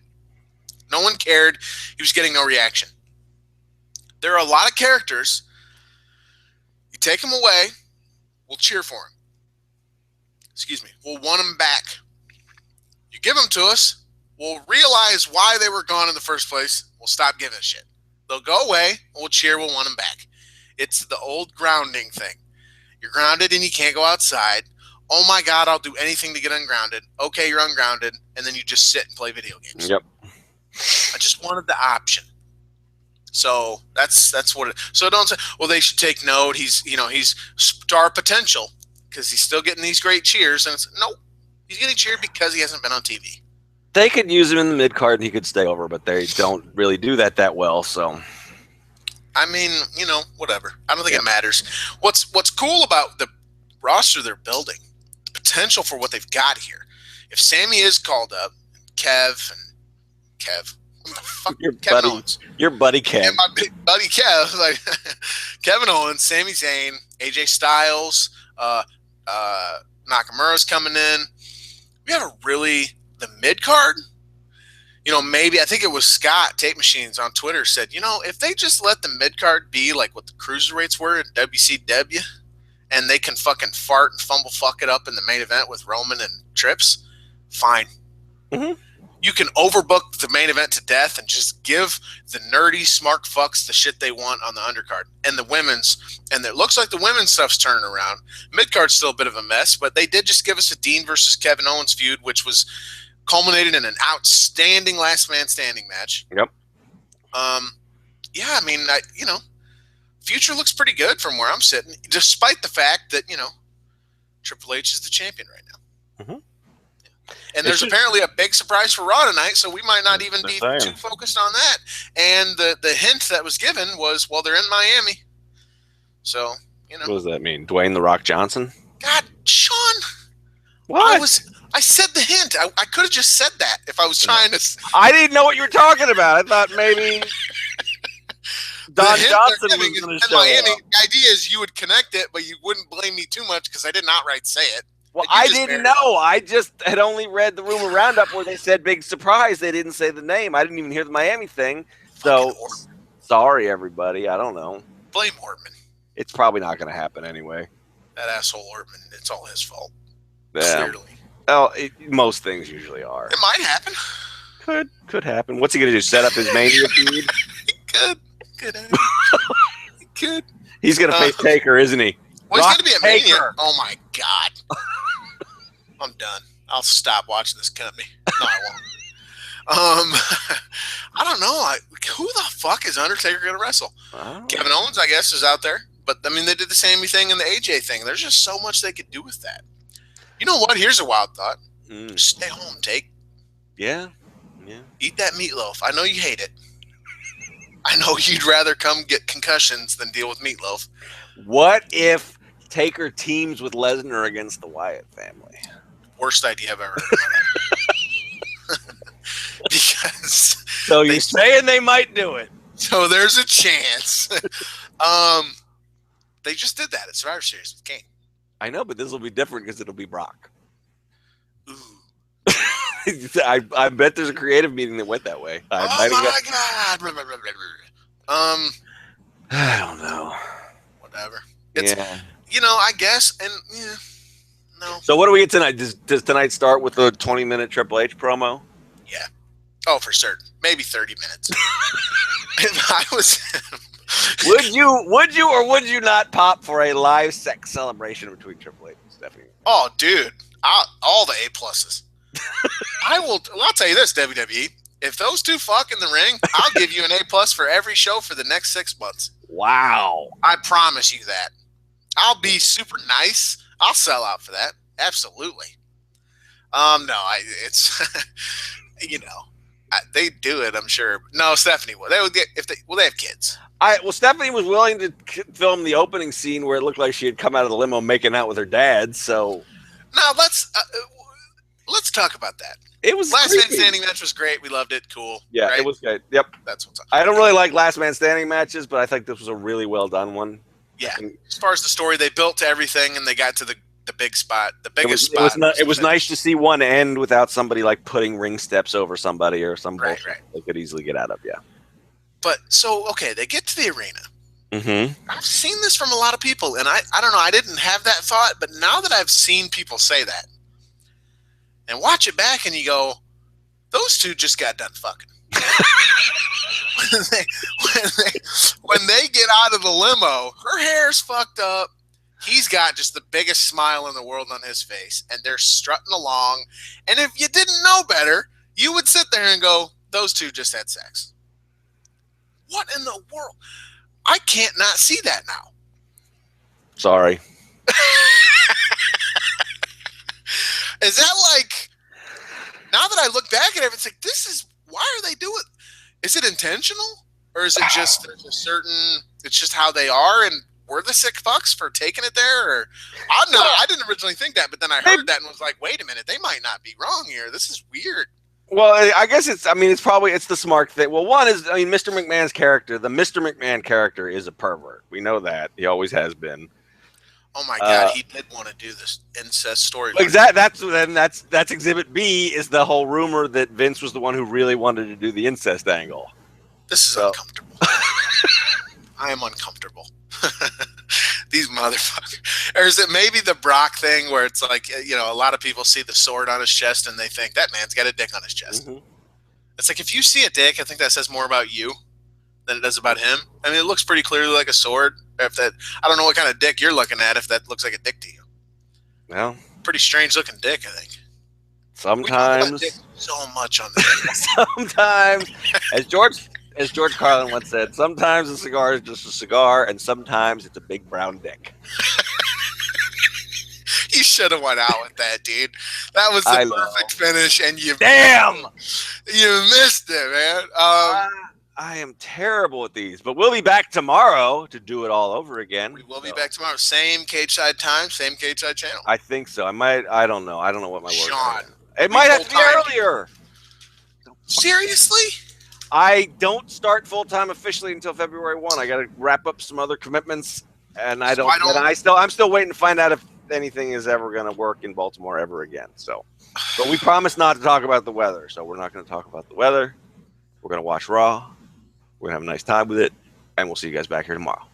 No one cared. He was getting no reaction. There are a lot of characters. You take them away, we'll cheer for him. Excuse me. We'll want them back. You give them to us, we'll realize why they were gone in the first place. We'll stop giving a shit. They'll go away, we'll cheer, we'll want them back. It's the old grounding thing. You're grounded and you can't go outside. Oh my God, I'll do anything to get ungrounded. Okay, you're ungrounded. And then you just sit and play video games. Yep. I just wanted the option. So that's what. So don't say, well, they should take note. He's star potential because he's still getting these great cheers, and it's nope. He's getting cheered because he hasn't been on TV. They could use him in the mid card and he could stay over, but they don't really do that well. So, I mean, whatever. I don't think it matters. What's cool about the roster they're building, the potential for what they've got here. If Sammy is called up, Kev, what the fuck, Kevin Owens, your buddy Kev, and my big buddy Kev, like Kevin Owens, Sami Zayn, AJ Styles, Nakamura's coming in. We have the mid card. Maybe I think it was Scott Tape Machines on Twitter said, if they just let the mid card be like what the cruiserweights were in WCW, and they can fucking fart and fuck it up in the main event with Roman and Trips, fine. Mm-hmm. You can overbook the main event to death and just give the nerdy smart fucks the shit they want on the undercard and the women's. And it looks like the women's stuff's turning around. Midcard's still a bit of a mess, but they did just give us a Dean versus Kevin Owens feud, which was culminated in an outstanding last man standing match. Yep. Yeah, I mean, future looks pretty good from where I'm sitting, despite the fact that, Triple H is the champion right now. Mm-hmm. And there's apparently a big surprise for Raw tonight, so we might not even be too focused on that. And the hint that was given was, well, they're in Miami. So, What does that mean? Dwayne The Rock Johnson? God, Sean. What? I said the hint. I could have just said that if I was trying to. I didn't know what you were talking about. I thought maybe Don Johnson was going to show Miami. up. The idea is you would connect it, but you wouldn't blame me too much because I did not say it. Well, I didn't know. I just had only read the rumor roundup where they said big surprise. They didn't say the name. I didn't even hear the Miami thing. So, sorry, everybody. I don't know. Blame Ortman. It's probably not going to happen anyway. That asshole Ortman. It's all his fault. Yeah. Clearly. Oh, most things usually are. It might happen. Could happen. What's he going to do? Set up his Mania feud? Could. He could. He's going to face Taker, isn't he? Well, he's going to be a Mania. Oh, my God. I'm done. I'll stop watching this company. No, I won't. I don't know. Who the fuck is Undertaker going to wrestle? Kevin Owens, I guess, is out there. But, I mean, they did the same thing in the AJ thing. There's just so much they could do with that. You know what? Here's a wild thought. Just stay home, Take. Yeah. Eat that meatloaf. I know you hate it. I know you'd rather come get concussions than deal with meatloaf. What if Taker teams with Lesnar against the Wyatt family? Worst idea I've ever heard. Because so you're saying they might do it. So there's a chance. They just did that at Survivor Series with Kane. I know, but this will be different because it'll be Brock. Ooh. I bet there's a creative meeting that went that way. God. I don't know. Whatever. I guess. And no. So what do we get tonight? Does tonight start with a 20-minute Triple H promo? Yeah. Oh, for certain. Maybe 30 minutes. If I was him. Would you or would you not pop for a live sex celebration between Triple H and Stephanie? Oh, dude. All the A+. I'll tell you this, WWE. If those two fuck in the ring, I'll give you an A+ for every show for the next 6 months. Wow. I promise you that. I'll be super nice. I'll sell out for that. Absolutely. No, it's they do it, I'm sure. No, Stephanie will. They would get they have kids. Stephanie was willing to film the opening scene where it looked like she had come out of the limo making out with her dad. So now let's talk about that. It was last man standing match was great. We loved it. Cool. Yeah, right? It was good. Yep. That's what's up. I don't really like last man standing matches, but I think this was a really well done one. Yeah. As far as the story, they built to everything and they got to the big spot, the biggest spot. It was nice to see one end without somebody like putting ring steps over somebody or some bullshit they could easily get out of. Yeah. But they get to the arena. Mm-hmm. I've seen this from a lot of people, and I don't know. I didn't have that thought, but now that I've seen people say that and watch it back, and you go, those two just got done fucking. when they get out of the limo, her hair's fucked up. He's got just the biggest smile in the world on his face, and they're strutting along. And if you didn't know better, you would sit there and go, those two just had sex. What in the world? I can't not see that now. Sorry. Is that like, now that I look back at it, it's like, why are they doing? Is it intentional? Or is it just there's a certain, it's just how they are and we're the sick fucks for taking it there? Or I didn't originally think that, but then I heard that and was like, wait a minute, they might not be wrong here. This is weird. Well, I guess it's the smart thing. Well, one is, Mr. McMahon's character, the Mr. McMahon character is a pervert. We know that. He always has been. Oh my God, he did want to do this incest story. Exactly. That's Exhibit B, is the whole rumor that Vince was the one who really wanted to do the incest angle. This is uncomfortable. I am uncomfortable. These motherfuckers. Or is it maybe the Brock thing where it's like, a lot of people see the sword on his chest and they think that man's got a dick on his chest. Mm-hmm. It's like, if you see a dick, I think that says more about you than it does about him. I mean, it looks pretty clearly like a sword. I don't know what kind of dick you're looking at, if that looks like a dick to you. Well, pretty strange looking dick, I think. Sometimes. So much on this. Sometimes, as George Carlin once said, sometimes a cigar is just a cigar, and sometimes it's a big brown dick. You should have went out with that, dude. That was the perfect finish, and you missed it, man. I am terrible at these, but we'll be back tomorrow to do it all over again. We will be back tomorrow. Same Cageside time, same Cageside channel. I think so. I don't know. I don't know what my work Sean, is. It might have to be earlier. Seriously? I don't start full-time officially until February 1. I got to wrap up some other commitments, and I'm still waiting to find out if anything is ever going to work in Baltimore ever again. So, but we promised not to talk about the weather, so we're not going to talk about the weather. We're going to watch Raw. We're going to have a nice time with it, and we'll see you guys back here tomorrow.